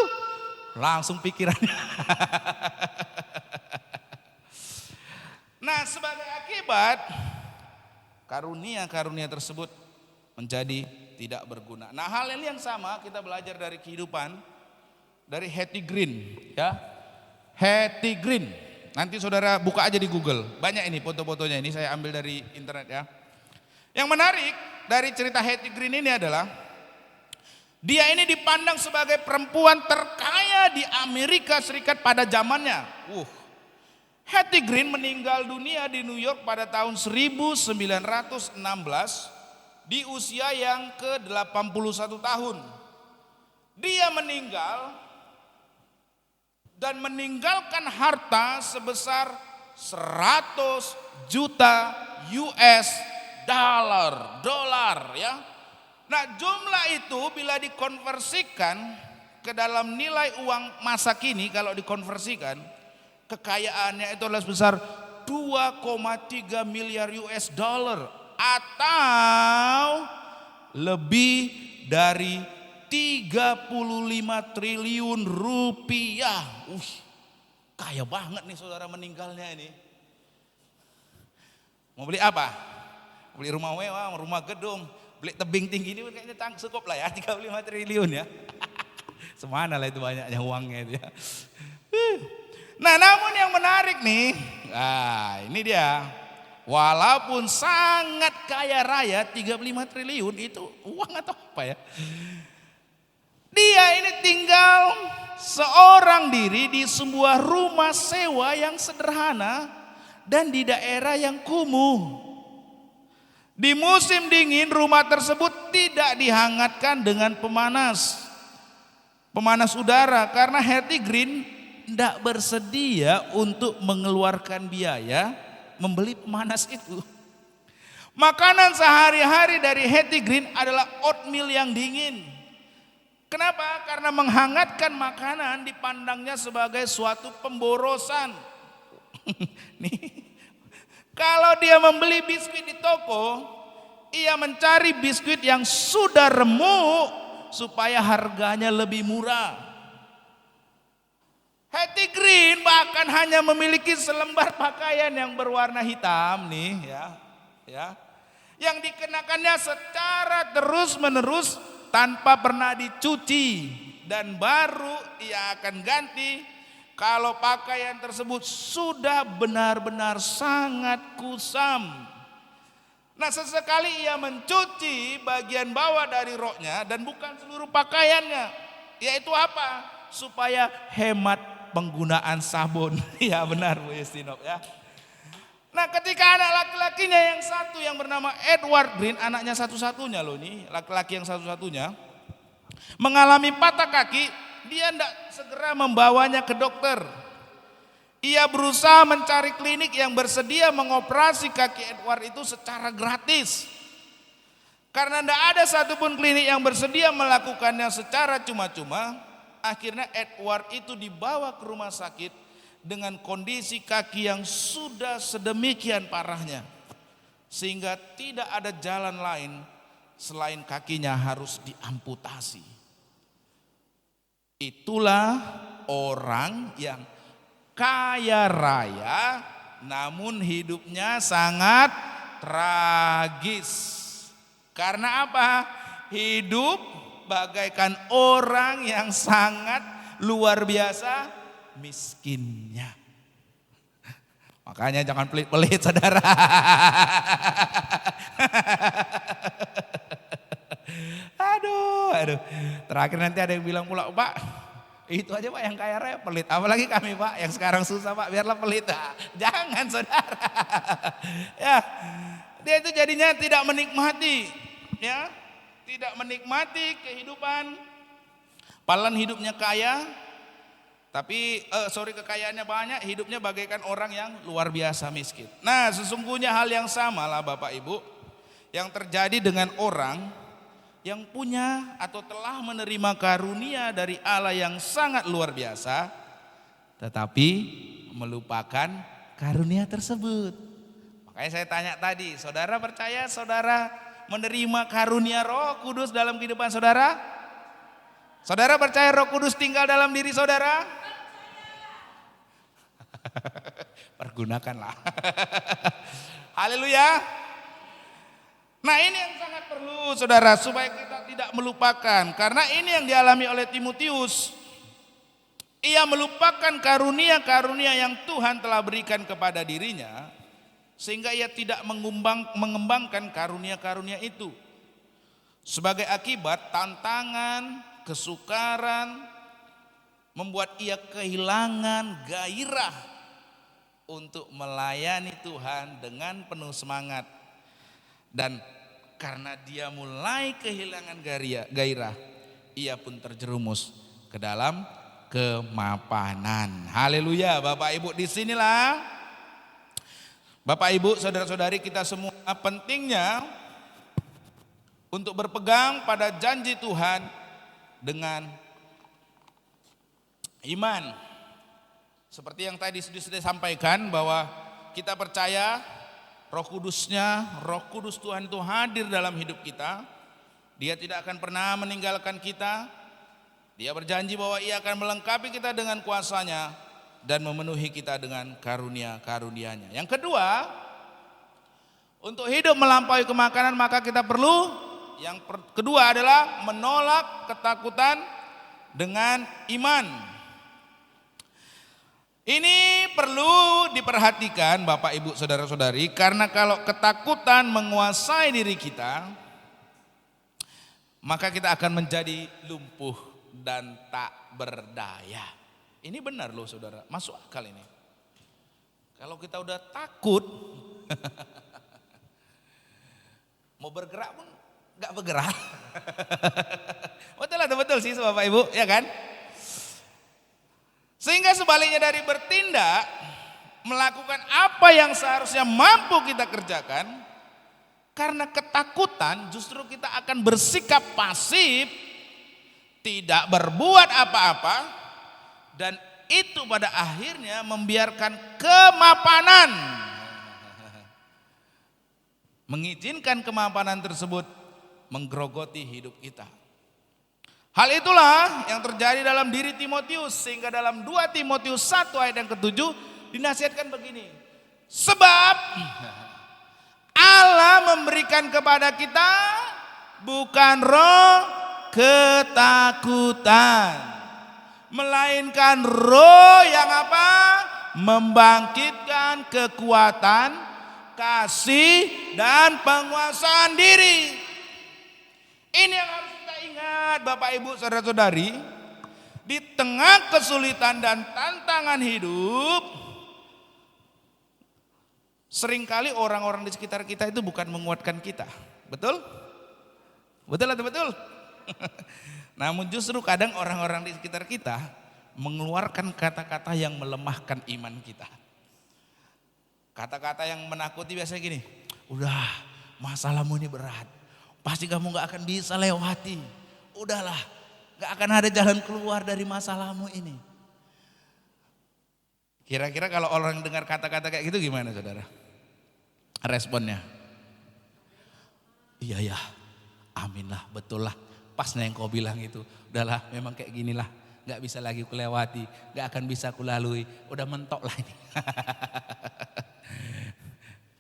[SPEAKER 2] Langsung pikirannya. Nah, sebagai akibat karunia-karunia tersebut menjadi tidak berguna. Nah, hal yang sama kita belajar dari kehidupan dari Hattie Green, ya. Hattie Green. Nanti saudara buka aja di Google. Banyak ini foto-fotonya, ini saya ambil dari internet ya. Yang menarik dari cerita Hattie Green ini adalah dia ini dipandang sebagai perempuan terkaya di Amerika Serikat pada zamannya. Hattie Green meninggal dunia di New York pada tahun 1916 di usia yang ke-81 tahun. Dia meninggal dan meninggalkan harta sebesar 100 juta US dolar ya. Nah, jumlah itu bila dikonversikan ke dalam nilai uang masa kini, kalau dikonversikan kekayaannya itu adalah sebesar 2,3 miliar US dollar atau lebih dari 35 triliun rupiah. Kaya banget nih saudara meninggalnya ini. Mau beli apa? Beli rumah mewah, rumah gedung, beli tebing tinggi ini kayaknya cukup lah ya, 35 triliun ya. Semana lah itu banyaknya uangnya itu ya. Nah, namun yang menarik nih, ini dia. Walaupun sangat kaya raya 35 triliun itu uang atau apa ya. Dia ini tinggal seorang diri di sebuah rumah sewa yang sederhana dan di daerah yang kumuh. Di musim dingin rumah tersebut tidak dihangatkan dengan pemanas udara karena Hattie Green tidak bersedia untuk mengeluarkan biaya membeli pemanas itu. Makanan sehari-hari dari Hattie Green adalah oatmeal yang dingin. Kenapa? Karena menghangatkan makanan dipandangnya sebagai suatu pemborosan. Nih. Kalau dia membeli biskuit di toko, ia mencari biskuit yang sudah remuk supaya harganya lebih murah. Hattie Green bahkan hanya memiliki selembar pakaian yang berwarna hitam nih ya. Yang dikenakannya secara terus-menerus tanpa pernah dicuci dan baru ia akan ganti kalau pakaian tersebut sudah benar-benar sangat kusam. Nah, sesekali ia mencuci bagian bawah dari roknya dan bukan seluruh pakaiannya. Yaitu apa? Supaya hemat penggunaan sabun. Ya benar Bu Justinov ya. Nah, ketika anak laki-lakinya yang satu yang bernama Edward Green, anaknya satu-satunya loh ini, laki-laki yang satu-satunya, mengalami patah kaki, dia tidak segera membawanya ke dokter. Ia berusaha mencari klinik yang bersedia mengoperasi kaki Edward itu secara gratis. Karena tidak ada satupun klinik yang bersedia melakukannya secara cuma-cuma, akhirnya Edward itu dibawa ke rumah sakit dengan kondisi kaki yang sudah sedemikian parahnya, sehingga tidak ada jalan lain selain kakinya harus diamputasi. Itulah orang yang kaya raya namun hidupnya sangat tragis. Karena apa? Hidup bagaikan orang yang sangat luar biasa miskinnya. Makanya jangan pelit-pelit saudara. Aduh. Terakhir nanti ada yang bilang pula, Pak, itu aja Pak yang kaya raya pelit. Apalagi kami Pak yang sekarang susah Pak, biarlah pelit. Jangan saudara. Ya, dia itu jadinya tidak menikmati, ya, tidak menikmati kehidupan. Padahal hidupnya kaya, tapi kekayaannya banyak, hidupnya bagaikan orang yang luar biasa miskin. Nah, sesungguhnya hal yang sama lah Bapak Ibu yang terjadi dengan orang yang punya atau telah menerima karunia dari Allah yang sangat luar biasa, tetapi melupakan karunia tersebut. Makanya saya tanya tadi, saudara percaya saudara menerima karunia Roh Kudus dalam kehidupan saudara? Saudara percaya Roh Kudus tinggal dalam diri saudara? Pergunakanlah. Haleluya. Nah, ini yang sangat perlu saudara supaya kita tidak melupakan, karena ini yang dialami oleh Timotius. Ia melupakan karunia-karunia yang Tuhan telah berikan kepada dirinya, sehingga ia tidak mengembangkan karunia-karunia itu. Sebagai akibat, tantangan, kesukaran membuat ia kehilangan gairah untuk melayani Tuhan dengan penuh semangat. Dan karena dia mulai kehilangan gairah, ia pun terjerumus ke dalam kemapanan. Haleluya. Bapak Ibu, disinilah Bapak Ibu, saudara-saudari kita semua pentingnya untuk berpegang pada janji Tuhan dengan iman. Seperti yang tadi sudah sampaikan bahwa kita percaya Roh Kudus Tuhan itu hadir dalam hidup kita. Dia tidak akan pernah meninggalkan kita. Dia berjanji bahwa ia akan melengkapi kita dengan kuasa-Nya dan memenuhi kita dengan karunia-karunia-Nya. Yang kedua, untuk hidup melampaui kemakanan maka kita perlu, yang kedua adalah menolak ketakutan dengan iman. Ini perlu diperhatikan Bapak Ibu saudara-saudari, karena kalau ketakutan menguasai diri kita, maka kita akan menjadi lumpuh dan tak berdaya. Ini benar loh saudara, masuk akal ini. Kalau kita udah takut, mau bergerak pun gak bergerak. Betul atau betul sih Bapak Ibu, ya kan? Sehingga sebaliknya dari bertindak, melakukan apa yang seharusnya mampu kita kerjakan, karena ketakutan justru kita akan bersikap pasif, tidak berbuat apa-apa, dan itu pada akhirnya membiarkan kemapanan, mengizinkan kemapanan tersebut menggerogoti hidup kita. Hal itulah yang terjadi dalam diri Timotius, sehingga dalam 2 Timotius 1 ayat yang ke-7 dinasihatkan begini. Sebab Allah memberikan kepada kita bukan roh ketakutan, melainkan roh yang apa? Membangkitkan kekuatan, kasih, dan penguasaan diri. Ini yang harus kita ingat Bapak Ibu saudara-saudari. Di tengah kesulitan dan tantangan hidup, seringkali orang-orang di sekitar kita itu bukan menguatkan kita. Betul? Betul atau betul? Namun justru kadang orang-orang di sekitar kita mengeluarkan kata-kata yang melemahkan iman kita. Kata-kata yang menakuti biasanya gini, udah masalahmu ini berat, pasti kamu gak akan bisa lewati. Udahlah, gak akan ada jalan keluar dari masalahmu ini. Kira-kira kalau orang dengar kata-kata kayak gitu gimana saudara? Responnya? Iya ya, amin lah, betul lah. Pas yang kau bilang itu, udahlah memang kayak ginilah. Gak bisa lagi kulewati, gak akan bisa kulalui, udah mentok lah ini.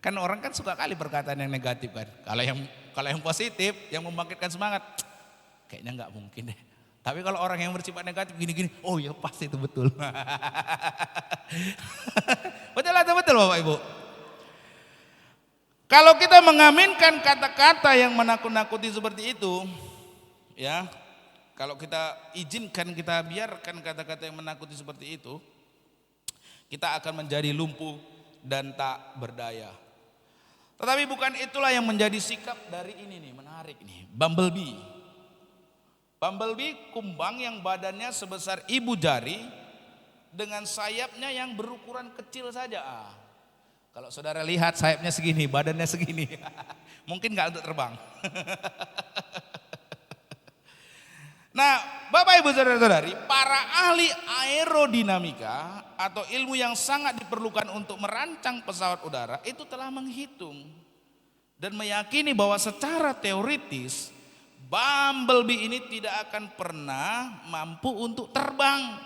[SPEAKER 2] Kan orang kan suka kali perkataan yang negatif kan. Kalau yang positif, yang membangkitkan semangat, kayaknya gak mungkin deh. Tapi kalau orang yang bersifat negatif gini-gini, oh ya pasti itu betul. Betul atau betul Bapak Ibu? Kalau kita mengaminkan kata-kata yang menakut-nakuti seperti itu, ya, kalau kita izinkan, kita biarkan kata-kata yang menakuti seperti itu, kita akan menjadi lumpuh dan tak berdaya. Tetapi bukan itulah yang menjadi sikap dari ini nih, menarik nih, bumblebee. Bumblebee kumbang yang badannya sebesar ibu jari dengan sayapnya yang berukuran kecil saja. Kalau saudara lihat sayapnya segini, badannya segini, mungkin gak untuk terbang. Nah, Bapak Ibu saudara-saudari, para ahli aerodinamika atau ilmu yang sangat diperlukan untuk merancang pesawat udara itu telah menghitung dan meyakini bahwa secara teoritis bumblebee ini tidak akan pernah mampu untuk terbang.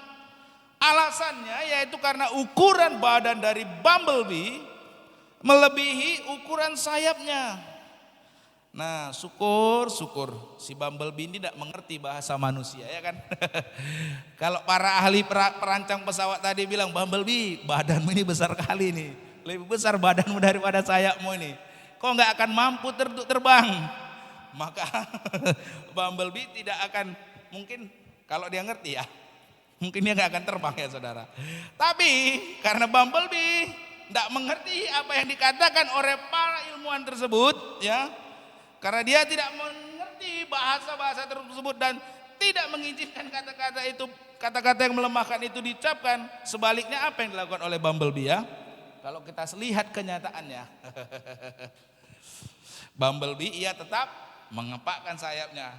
[SPEAKER 2] Alasannya yaitu karena ukuran badan dari bumblebee melebihi ukuran sayapnya. Nah, syukur si bumblebee ini tidak mengerti bahasa manusia, ya kan? Kalau para ahli perancang pesawat tadi bilang, bumblebee badanmu ini besar kali nih, lebih besar badanmu daripada sayapmu ini, kok nggak akan mampu terbang. Maka bumblebee tidak akan, mungkin kalau dia ngerti ya, mungkin dia nggak akan terbang ya saudara. Tapi karena bumblebee tidak mengerti apa yang dikatakan oleh para ilmuwan tersebut, ya. Karena dia tidak mengerti bahasa-bahasa tersebut dan tidak mengizinkan kata-kata yang melemahkan itu diucapkan. Sebaliknya apa yang dilakukan oleh bumblebee ya? Kalau kita lihat kenyataannya, bumblebee ia tetap mengepakkan sayapnya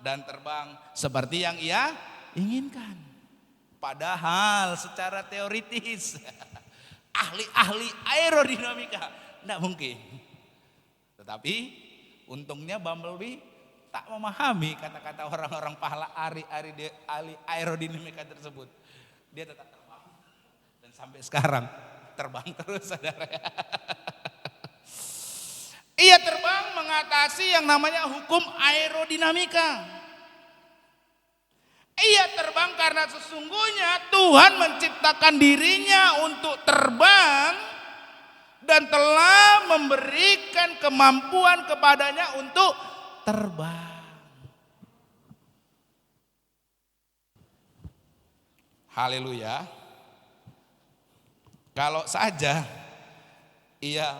[SPEAKER 2] dan terbang seperti yang ia inginkan. Padahal secara teoritis ahli-ahli aerodinamika tidak mungkin. Tetapi untungnya bumblebee tak memahami kata-kata orang-orang pahala ahli aerodinamika tersebut. Dia tetap terbang dan sampai sekarang terbang terus saudara. Ia terbang mengatasi yang namanya hukum aerodinamika. Ia terbang karena sesungguhnya Tuhan menciptakan dirinya untuk terbang dan telah memberikan kemampuan kepadanya untuk terbang. Haleluya. Kalau saja ia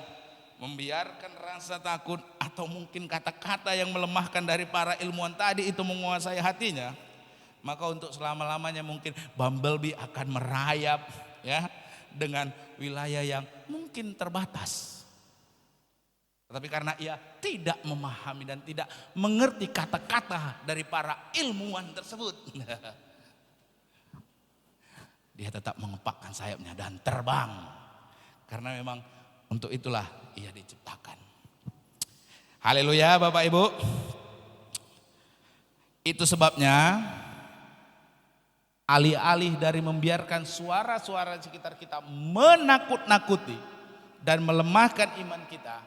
[SPEAKER 2] membiarkan rasa takut atau mungkin kata-kata yang melemahkan dari para ilmuwan tadi itu menguasai hatinya, maka untuk selama-lamanya mungkin bumblebee akan merayap ya dengan wilayah yang mungkin terbatas. Tetapi karena ia tidak memahami dan tidak mengerti kata-kata dari para ilmuwan tersebut, dia tetap mengepakkan sayapnya dan terbang. Karena memang untuk itulah ia diciptakan. Haleluya Bapak Ibu. Itu sebabnya alih-alih dari membiarkan suara-suara di sekitar kita menakut-nakuti dan melemahkan iman kita,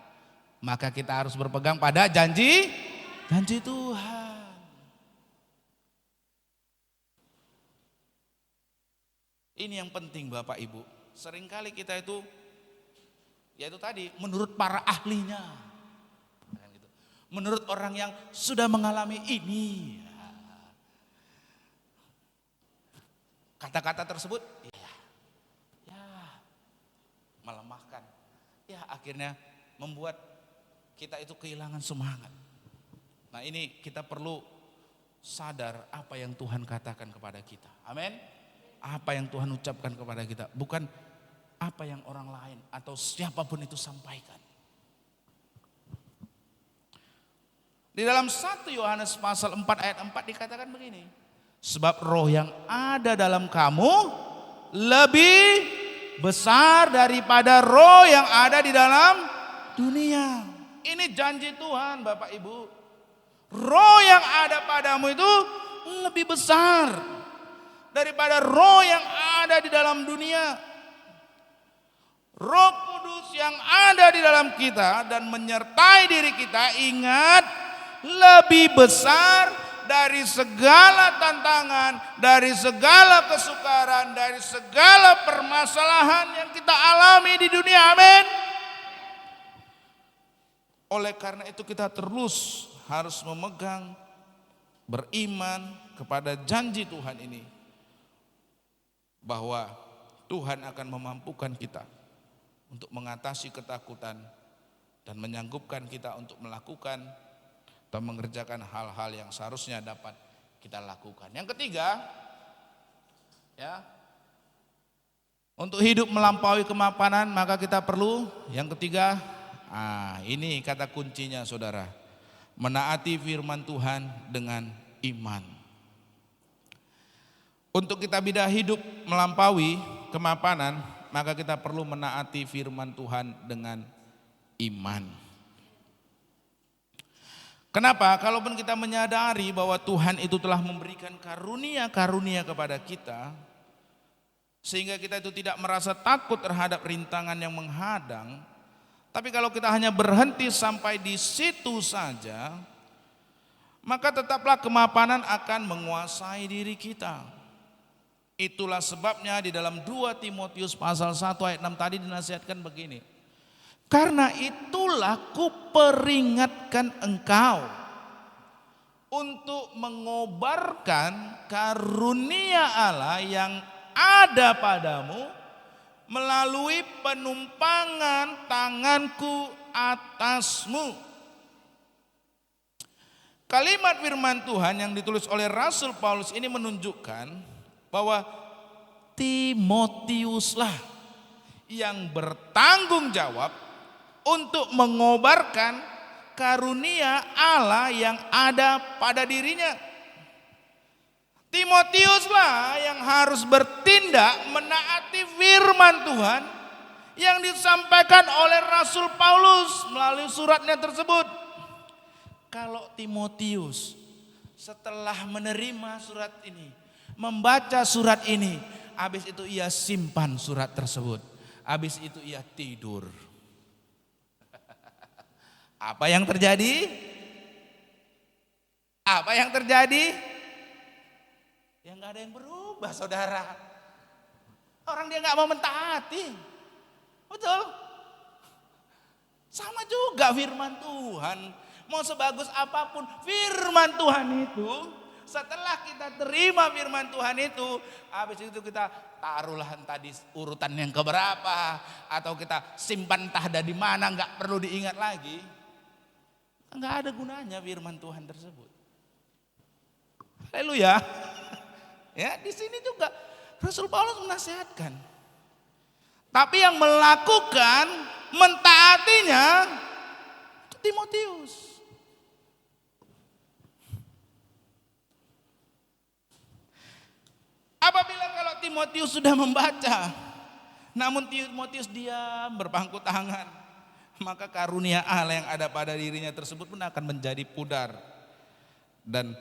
[SPEAKER 2] maka kita harus berpegang pada janji Tuhan. Ini yang penting Bapak Ibu. Seringkali kita itu, yaitu tadi, menurut para ahlinya. Menurut orang yang sudah mengalami ini. Kata-kata tersebut, ya melemahkan. Ya akhirnya membuat kita itu kehilangan semangat. Nah ini kita perlu sadar apa yang Tuhan katakan kepada kita. Amin. Apa yang Tuhan ucapkan kepada kita. Bukan apa yang orang lain atau siapapun itu sampaikan. Di dalam 1 Yohanes pasal 4 ayat 4 dikatakan begini. Sebab roh yang ada dalam kamu lebih besar daripada roh yang ada di dalam dunia. Ini janji Tuhan Bapak Ibu. Roh yang ada padamu itu lebih besar daripada roh yang ada di dalam dunia. Roh Kudus yang ada di dalam kita dan menyertai diri kita, ingat, lebih besar dari segala tantangan, dari segala kesukaran, dari segala permasalahan yang kita alami di dunia. Amin. Oleh karena itu kita terus harus memegang, beriman kepada janji Tuhan ini, bahwa Tuhan akan memampukan kita untuk mengatasi ketakutan dan menyanggupkan kita untuk melakukan atau mengerjakan hal-hal yang seharusnya dapat kita lakukan. Yang ketiga, ya, untuk hidup melampaui kemapanan maka kita perlu yang ketiga, ini kata kuncinya saudara, menaati firman Tuhan dengan iman. Untuk kita bisa hidup melampaui kemapanan, maka kita perlu menaati firman Tuhan dengan iman. Kenapa? Kalaupun kita menyadari bahwa Tuhan itu telah memberikan karunia-karunia kepada kita, sehingga kita itu tidak merasa takut terhadap rintangan yang menghadang, tapi kalau kita hanya berhenti sampai di situ saja, maka tetaplah kemapanan akan menguasai diri kita. Itulah sebabnya di dalam 2 Timotius pasal 1 ayat 6 tadi dinasihatkan begini. Karena itulah kuperingatkan engkau untuk mengobarkan karunia Allah yang ada padamu melalui penumpangan tanganku atasmu. Kalimat firman Tuhan yang ditulis oleh Rasul Paulus ini menunjukkan bahwa Timotiuslah yang bertanggung jawab untuk mengobarkan karunia Allah yang ada pada dirinya. Timotiuslah yang harus bertindak menaati firman Tuhan yang disampaikan oleh Rasul Paulus melalui suratnya tersebut. Kalau Timotius setelah menerima surat ini, membaca surat ini, habis itu ia simpan surat tersebut, habis itu ia tidur. Apa yang terjadi? Apa yang terjadi? Ya nggak ada yang berubah saudara. Orang dia nggak mau mentaati. Betul. Sama juga firman Tuhan. Mau sebagus apapun firman Tuhan itu, setelah kita terima firman Tuhan itu, habis itu kita taruhlah entah di urutan yang keberapa, atau kita simpan entah ada di mana, nggak perlu diingat lagi. Nggak ada gunanya firman Tuhan tersebut. Haleluya. Ya, di sini juga Rasul Paulus menasihatkan. Tapi yang melakukan, mentaatinya itu Timotius. Apabila kalau Timotius sudah membaca, namun Timotius diam berpangku tangan, maka karunia Allah yang ada pada dirinya tersebut pun akan menjadi pudar dan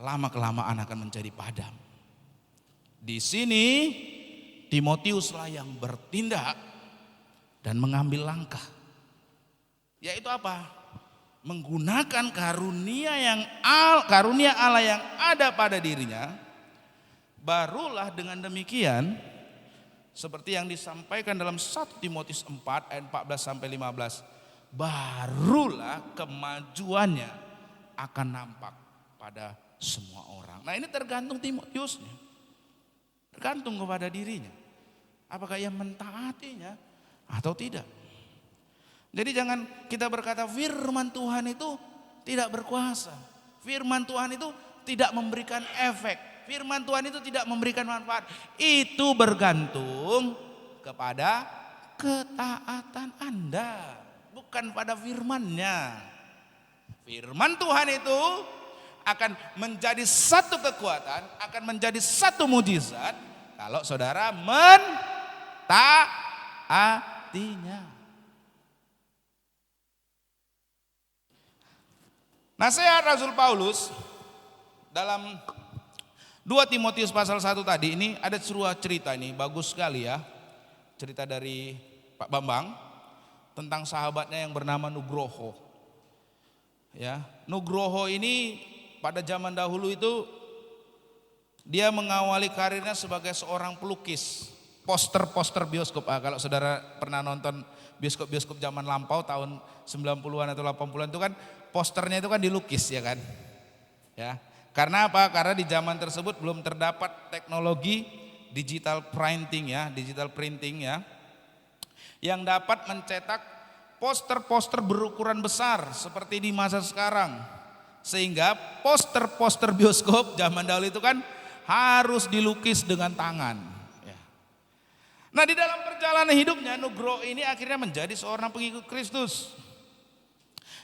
[SPEAKER 2] lama-kelamaan akan menjadi padam. Di sini Timotiuslah yang bertindak dan mengambil langkah. Yaitu apa? Menggunakan karunia Allah yang ada pada dirinya. Barulah dengan demikian Seperti yang disampaikan dalam 1 Timotius 4 ayat 14 sampai 15. Barulah kemajuannya akan nampak pada semua orang. Nah, ini tergantung Timotiusnya. Tergantung kepada dirinya. Apakah ia mentaatinya atau tidak. Jadi jangan kita berkata firman Tuhan itu tidak berkuasa. Firman Tuhan itu tidak memberikan efek. Firman Tuhan itu tidak memberikan manfaat. Itu bergantung kepada ketaatan Anda, bukan pada firman-Nya. Firman Tuhan itu akan menjadi satu kekuatan, akan menjadi satu mujizat kalau saudara mentaatinya. Nasihat Rasul Paulus dalam 2 Timotius pasal 1 tadi, ini ada sebuah cerita, ini bagus sekali ya. Cerita dari Pak Bambang tentang sahabatnya yang bernama Nugroho. Ya, Nugroho ini pada zaman dahulu itu dia mengawali karirnya sebagai seorang pelukis poster-poster bioskop. Kalau saudara pernah nonton bioskop-bioskop zaman lampau tahun 90-an atau 80-an itu kan posternya itu kan dilukis ya kan. Ya. Karena apa? Karena di zaman tersebut belum terdapat teknologi digital printing ya, yang dapat mencetak poster-poster berukuran besar seperti di masa sekarang. Sehingga poster-poster bioskop zaman dahulu itu kan harus dilukis dengan tangan. Ya. Nah, di dalam perjalanan hidupnya Nugroho ini akhirnya menjadi seorang pengikut Kristus.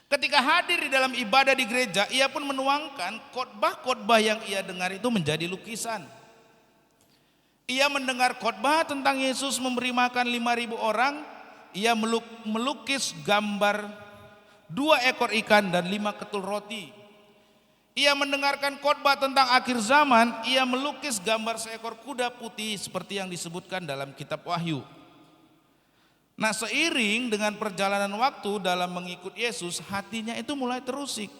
[SPEAKER 2] Ketika hadir di dalam ibadah di gereja, ia pun menuangkan khotbah-khotbah yang ia dengar itu menjadi lukisan. Ia mendengar khotbah tentang Yesus memberi makan 5.000 orang, ia melukis gambar 2 ekor ikan dan 5 ketul roti. Ia mendengarkan khotbah tentang akhir zaman, ia melukis gambar seekor kuda putih seperti yang disebutkan dalam kitab Wahyu. Nah, seiring dengan perjalanan waktu dalam mengikut Yesus, hatinya itu mulai terusik.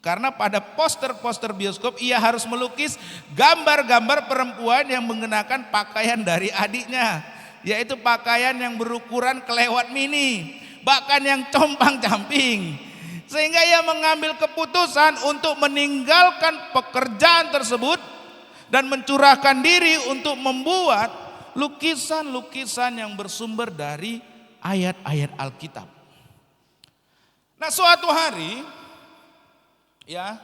[SPEAKER 2] Karena pada poster-poster bioskop ia harus melukis gambar-gambar perempuan yang mengenakan pakaian dari adiknya. Yaitu pakaian yang berukuran kelewat mini, bahkan yang compang-camping. Sehingga ia mengambil keputusan untuk meninggalkan pekerjaan tersebut dan mencurahkan diri untuk membuat lukisan-lukisan yang bersumber dari ayat-ayat Alkitab. Nah, suatu hari ya,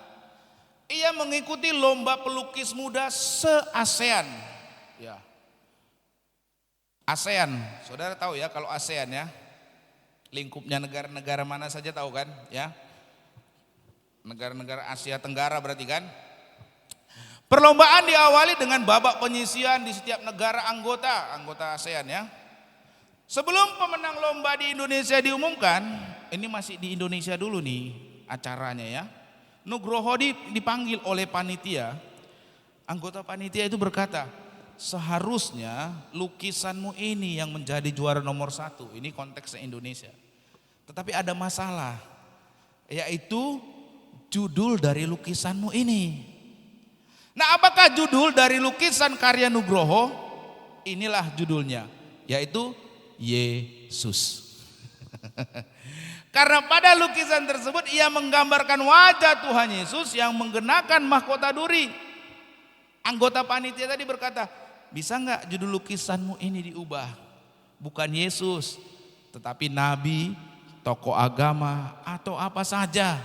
[SPEAKER 2] ia mengikuti lomba pelukis muda se-ASEAN. Ya. ASEAN, saudara tahu ya kalau ASEAN ya, lingkupnya negara-negara mana saja tahu kan ya. Negara-negara Asia Tenggara berarti kan. Perlombaan diawali dengan babak penyisian di setiap negara anggota ASEAN ya. Sebelum pemenang lomba di Indonesia diumumkan, ini masih di Indonesia dulu nih acaranya ya. Nugroho dipanggil oleh panitia. Anggota panitia itu berkata, seharusnya lukisanmu ini yang menjadi juara nomor 1. Ini konteksnya Indonesia. Tetapi ada masalah, yaitu judul dari lukisanmu ini. Nah, apakah judul dari lukisan karya Nugroho? Inilah judulnya, yaitu Yesus. Karena pada lukisan tersebut ia menggambarkan wajah Tuhan Yesus yang mengenakan mahkota duri. Anggota panitia tadi berkata, bisa enggak judul lukisanmu ini diubah? Bukan Yesus, tetapi nabi, tokoh agama, atau apa saja.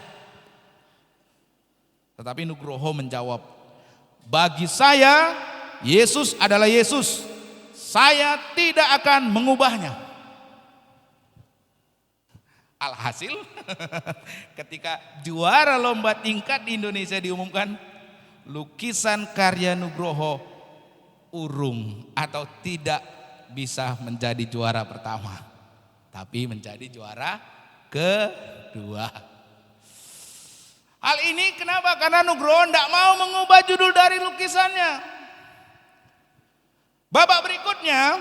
[SPEAKER 2] Tetapi Nugroho menjawab, bagi saya Yesus adalah Yesus. Saya tidak akan mengubahnya. Alhasil ketika juara lomba tingkat di Indonesia diumumkan, lukisan karya Nugroho urung atau tidak bisa menjadi juara pertama, tapi menjadi juara kedua. Hal ini kenapa? Karena Nugroho tidak mau mengubah judul dari lukisannya. Babak berikutnya,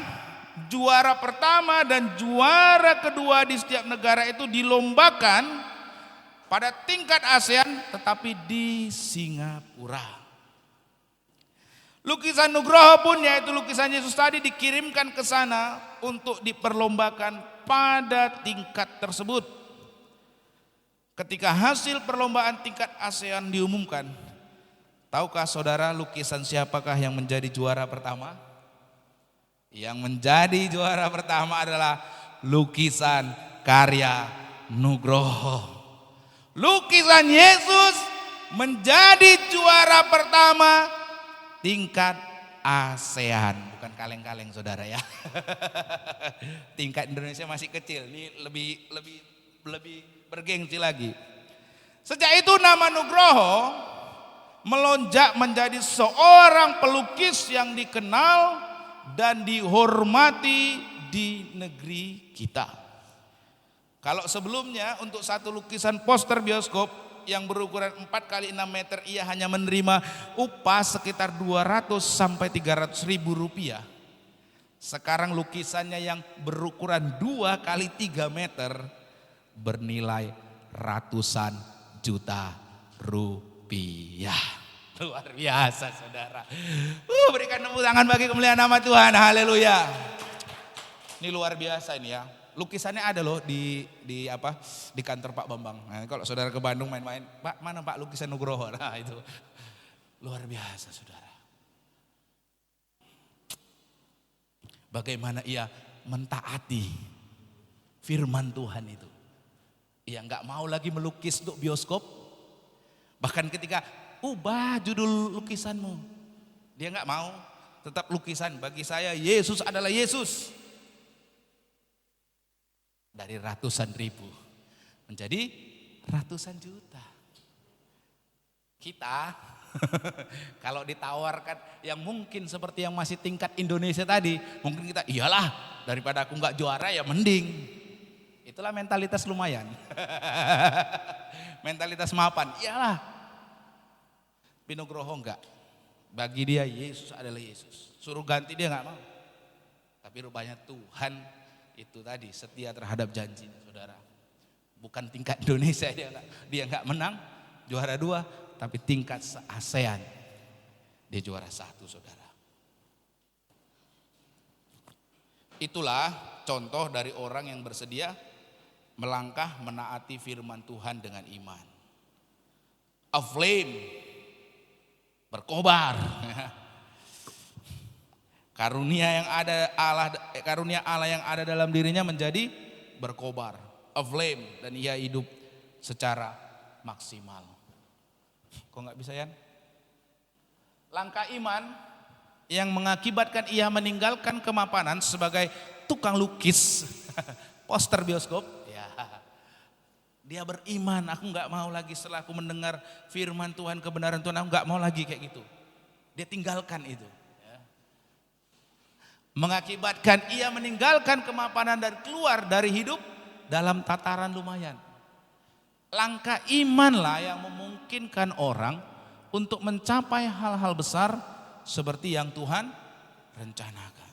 [SPEAKER 2] juara pertama dan juara kedua di setiap negara itu dilombakan pada tingkat ASEAN, tetapi di Singapura. Lukisan Nugroho pun, yaitu lukisan Yesus tadi, dikirimkan ke sana untuk diperlombakan pada tingkat tersebut. Ketika hasil perlombaan tingkat ASEAN diumumkan, tahukah saudara lukisan siapakah yang menjadi juara pertama? Yang menjadi juara pertama adalah lukisan karya Nugroho. Lukisan Yesus menjadi juara pertama tingkat ASEAN, bukan kaleng-kaleng saudara ya. Tingkat Indonesia masih kecil, ini lebih bergengsi lagi. Sejak itu nama Nugroho melonjak menjadi seorang pelukis yang dikenal dan dihormati di negeri kita. Kalau sebelumnya untuk satu lukisan poster bioskop yang berukuran 4 kali 6 meter ia hanya menerima upah sekitar 200 sampai 300 ribu rupiah. Sekarang lukisannya yang berukuran 2 kali 3 meter bernilai ratusan juta rupiah. Luar biasa saudara. Berikan tepuk tangan bagi kemuliaan nama Tuhan. Haleluya. Ini luar biasa ini ya. Lukisannya ada loh di kantor Pak Bambang. Nah, kalau saudara ke Bandung main-main, Pak mana Pak lukisan Nugroho? Nah itu luar biasa saudara. Bagaimana ia mentaati firman Tuhan itu. Ia nggak mau lagi melukis untuk bioskop. Bahkan ketika ubah judul lukisanmu, dia nggak mau. Tetap lukisan. Bagi saya Yesus adalah Yesus. Dari ratusan ribu menjadi ratusan juta. Kita kalau ditawarkan yang mungkin seperti yang masih tingkat Indonesia tadi, mungkin kita iyalah daripada aku nggak juara ya mending. Itulah mentalitas lumayan. Mentalitas mapan, iyalah. Nugroho enggak. Bagi dia Yesus adalah Yesus. Suruh ganti dia enggak mau. Tapi rupanya Tuhan itu tadi setia terhadap janjinya saudara. Bukan tingkat Indonesia dia enggak menang juara 2, tapi tingkat ASEAN dia juara 1 saudara. Itulah contoh dari orang yang bersedia melangkah menaati firman Tuhan dengan iman. A flame, berkobar. Karunia Allah yang ada dalam dirinya menjadi berkobar. A flame, dan ia hidup secara maksimal. Kok nggak bisa ya? Langkah iman yang mengakibatkan ia meninggalkan kemapanan sebagai tukang lukis poster bioskop. Ya, dia beriman, aku nggak mau lagi setelah aku mendengar firman Tuhan, kebenaran Tuhan, aku nggak mau lagi kayak gitu. Dia tinggalkan itu. Ya. Mengakibatkan ia meninggalkan kemapanan dan keluar dari hidup dalam tataran lumayan. Langkah imanlah yang memungkinkan orang untuk mencapai hal-hal besar seperti yang Tuhan rencanakan.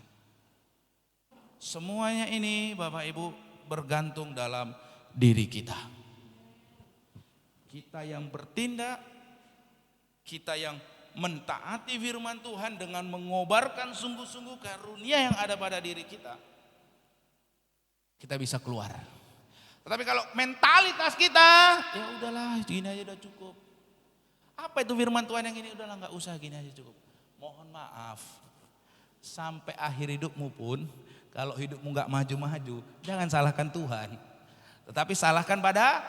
[SPEAKER 2] Semuanya ini Bapak Ibu bergantung dalam diri kita. Kita yang bertindak, kita yang mentaati firman Tuhan dengan mengobarkan sungguh-sungguh karunia yang ada pada diri kita, kita bisa keluar. Tetapi kalau mentalitas kita, ya udahlah gini aja udah cukup. Apa itu firman Tuhan yang ini, udahlah gak usah gini aja cukup. Mohon maaf, sampai akhir hidupmu pun kalau hidupmu gak maju-maju, jangan salahkan Tuhan. Tetapi salahkan pada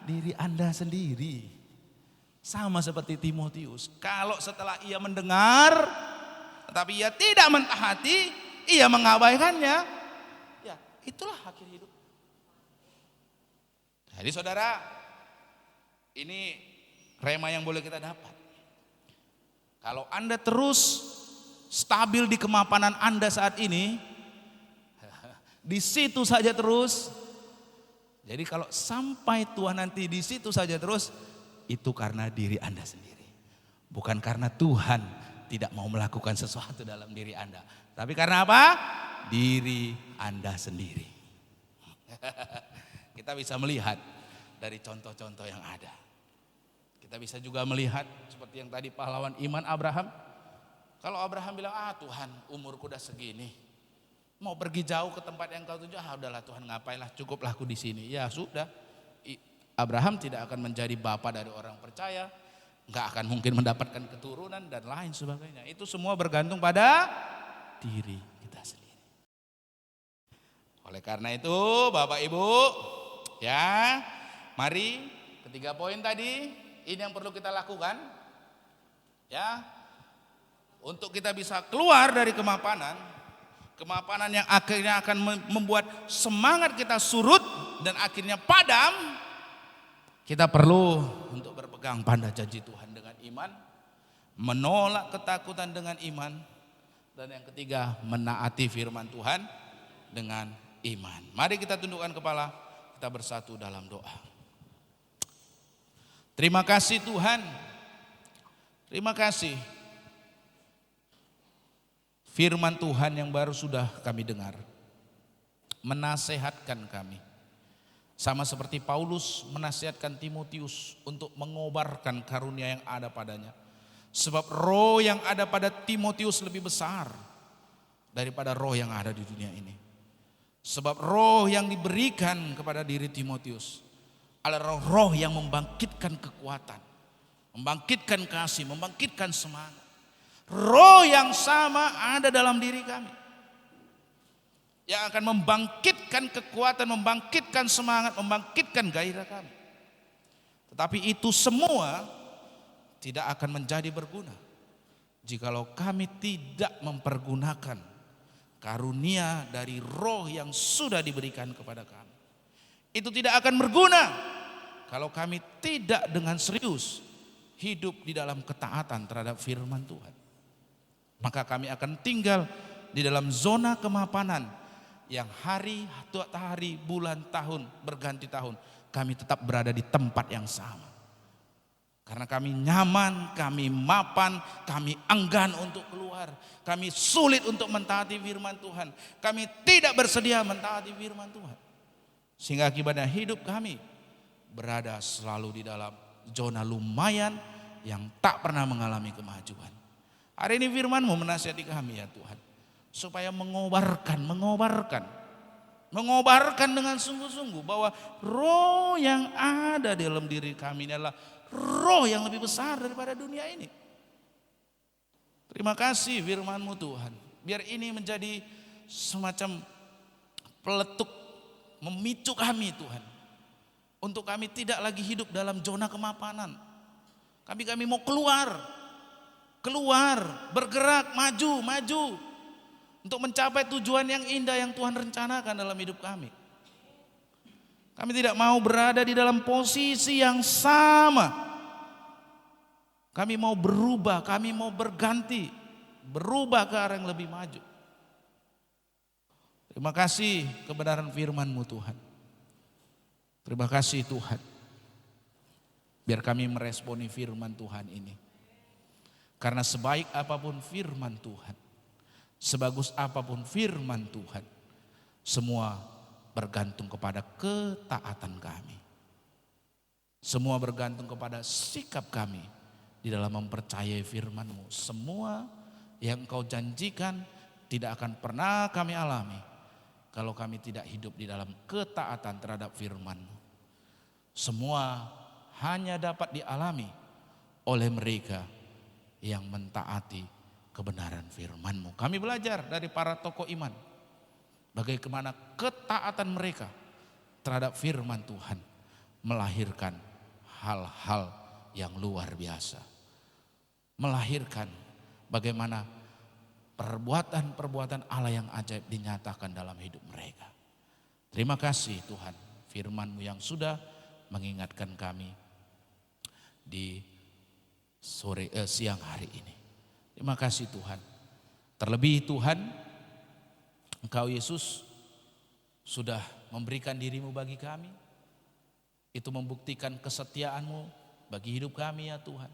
[SPEAKER 2] diri Anda sendiri. Sama seperti Timotius, kalau setelah ia mendengar tetapi ia tidak mentaati, ia mengabaikannya, ya itulah akhir hidup. Jadi saudara, ini rema yang boleh kita dapat. Kalau Anda terus stabil di kemapanan Anda saat ini, di situ saja terus. Jadi kalau sampai Tuhan nanti di situ saja terus, itu karena diri Anda sendiri. Bukan karena Tuhan tidak mau melakukan sesuatu dalam diri Anda. Tapi karena apa? Diri Anda sendiri. Kita bisa melihat dari contoh-contoh yang ada. Kita bisa juga melihat seperti yang tadi pahlawan iman Abraham. Kalau Abraham bilang, Tuhan umurku udah segini, mau pergi jauh ke tempat yang kau tuju, udahlah Tuhan ngapailah, cukuplah aku di sini. Ya sudah, Abraham tidak akan menjadi bapa dari orang percaya, nggak akan mungkin mendapatkan keturunan dan lain sebagainya. Itu semua bergantung pada diri kita sendiri. Oleh karena itu Bapak Ibu, ya mari ketiga poin tadi, ini yang perlu kita lakukan. Ya, untuk kita bisa keluar dari kemapanan yang akhirnya akan membuat semangat kita surut dan akhirnya padam, kita perlu untuk berpegang pada janji Tuhan dengan iman, menolak ketakutan dengan iman, dan yang ketiga menaati firman Tuhan dengan iman. Mari kita tundukkan kepala, kita bersatu dalam doa. Terima kasih Tuhan, terima kasih firman Tuhan yang baru sudah kami dengar menasehatkan kami. Sama seperti Paulus menasihatkan Timotius untuk mengobarkan karunia yang ada padanya. Sebab roh yang ada pada Timotius lebih besar daripada roh yang ada di dunia ini. Sebab roh yang diberikan kepada diri Timotius adalah roh yang membangkitkan kekuatan, membangkitkan kasih, membangkitkan semangat. Roh yang sama ada dalam diri kami, yang akan membangkitkan kekuatan, membangkitkan semangat, membangkitkan gairah kami. Tetapi itu semua tidak akan menjadi berguna jikalau kami tidak mempergunakan karunia dari roh yang sudah diberikan kepada kami. Itu tidak akan berguna kalau kami tidak dengan serius hidup di dalam ketaatan terhadap firman Tuhan. Maka kami akan tinggal di dalam zona kemapanan yang hari, bulan, tahun, berganti tahun. Kami tetap berada di tempat yang sama. Karena kami nyaman, kami mapan, kami enggan untuk keluar. Kami sulit untuk mentaati firman Tuhan. Kami tidak bersedia mentaati firman Tuhan. Sehingga akibatnya hidup kami berada selalu di dalam zona lumayan yang tak pernah mengalami kemajuan. Hari ini firman-Mu menasihati kami ya Tuhan, supaya mengobarkan dengan sungguh-sungguh bahwa roh yang ada di dalam diri kami ini adalah roh yang lebih besar daripada dunia ini. Terima kasih firman-Mu Tuhan, biar ini menjadi semacam peletuk memicu kami Tuhan, untuk kami tidak lagi hidup dalam zona kemapanan. Kami mau keluar, bergerak, maju untuk mencapai tujuan yang indah yang Tuhan rencanakan dalam hidup kami. Kami tidak mau berada di dalam posisi yang sama. Kami mau berubah, kami mau berganti, berubah ke arah yang lebih maju. Terima kasih kebenaran firman-Mu Tuhan. Terima kasih Tuhan, biar kami meresponi firman Tuhan ini. Karena sebaik apapun firman Tuhan, sebagus apapun firman Tuhan, semua bergantung kepada ketaatan kami. Semua bergantung kepada sikap kami di dalam mempercayai firman-Mu. Semua yang Engkau janjikan tidak akan pernah kami alami kalau kami tidak hidup di dalam ketaatan terhadap firman-Mu. Semua hanya dapat dialami oleh mereka yang mentaati kebenaran firman-Mu. Kami belajar dari para tokoh iman bagaimana ketaatan mereka terhadap firman Tuhan melahirkan hal-hal yang luar biasa. Melahirkan bagaimana perbuatan-perbuatan Allah yang ajaib dinyatakan dalam hidup mereka. Terima kasih Tuhan, firman-Mu yang sudah mengingatkan kami di siang hari ini. Terima kasih Tuhan. Terlebih Tuhan, Engkau Yesus sudah memberikan diri-Mu bagi kami. Itu membuktikan kesetiaan-Mu bagi hidup kami ya Tuhan.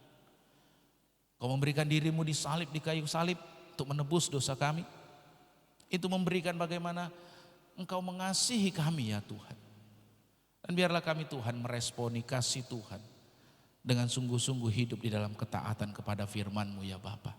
[SPEAKER 2] Kau memberikan diri-Mu disalib di kayu salib untuk menebus dosa kami. Itu memberikan bagaimana Engkau mengasihi kami ya Tuhan. Dan biarlah kami Tuhan meresponi kasih Tuhan dengan sungguh-sungguh hidup di dalam ketaatan kepada firman-Mu ya Bapa.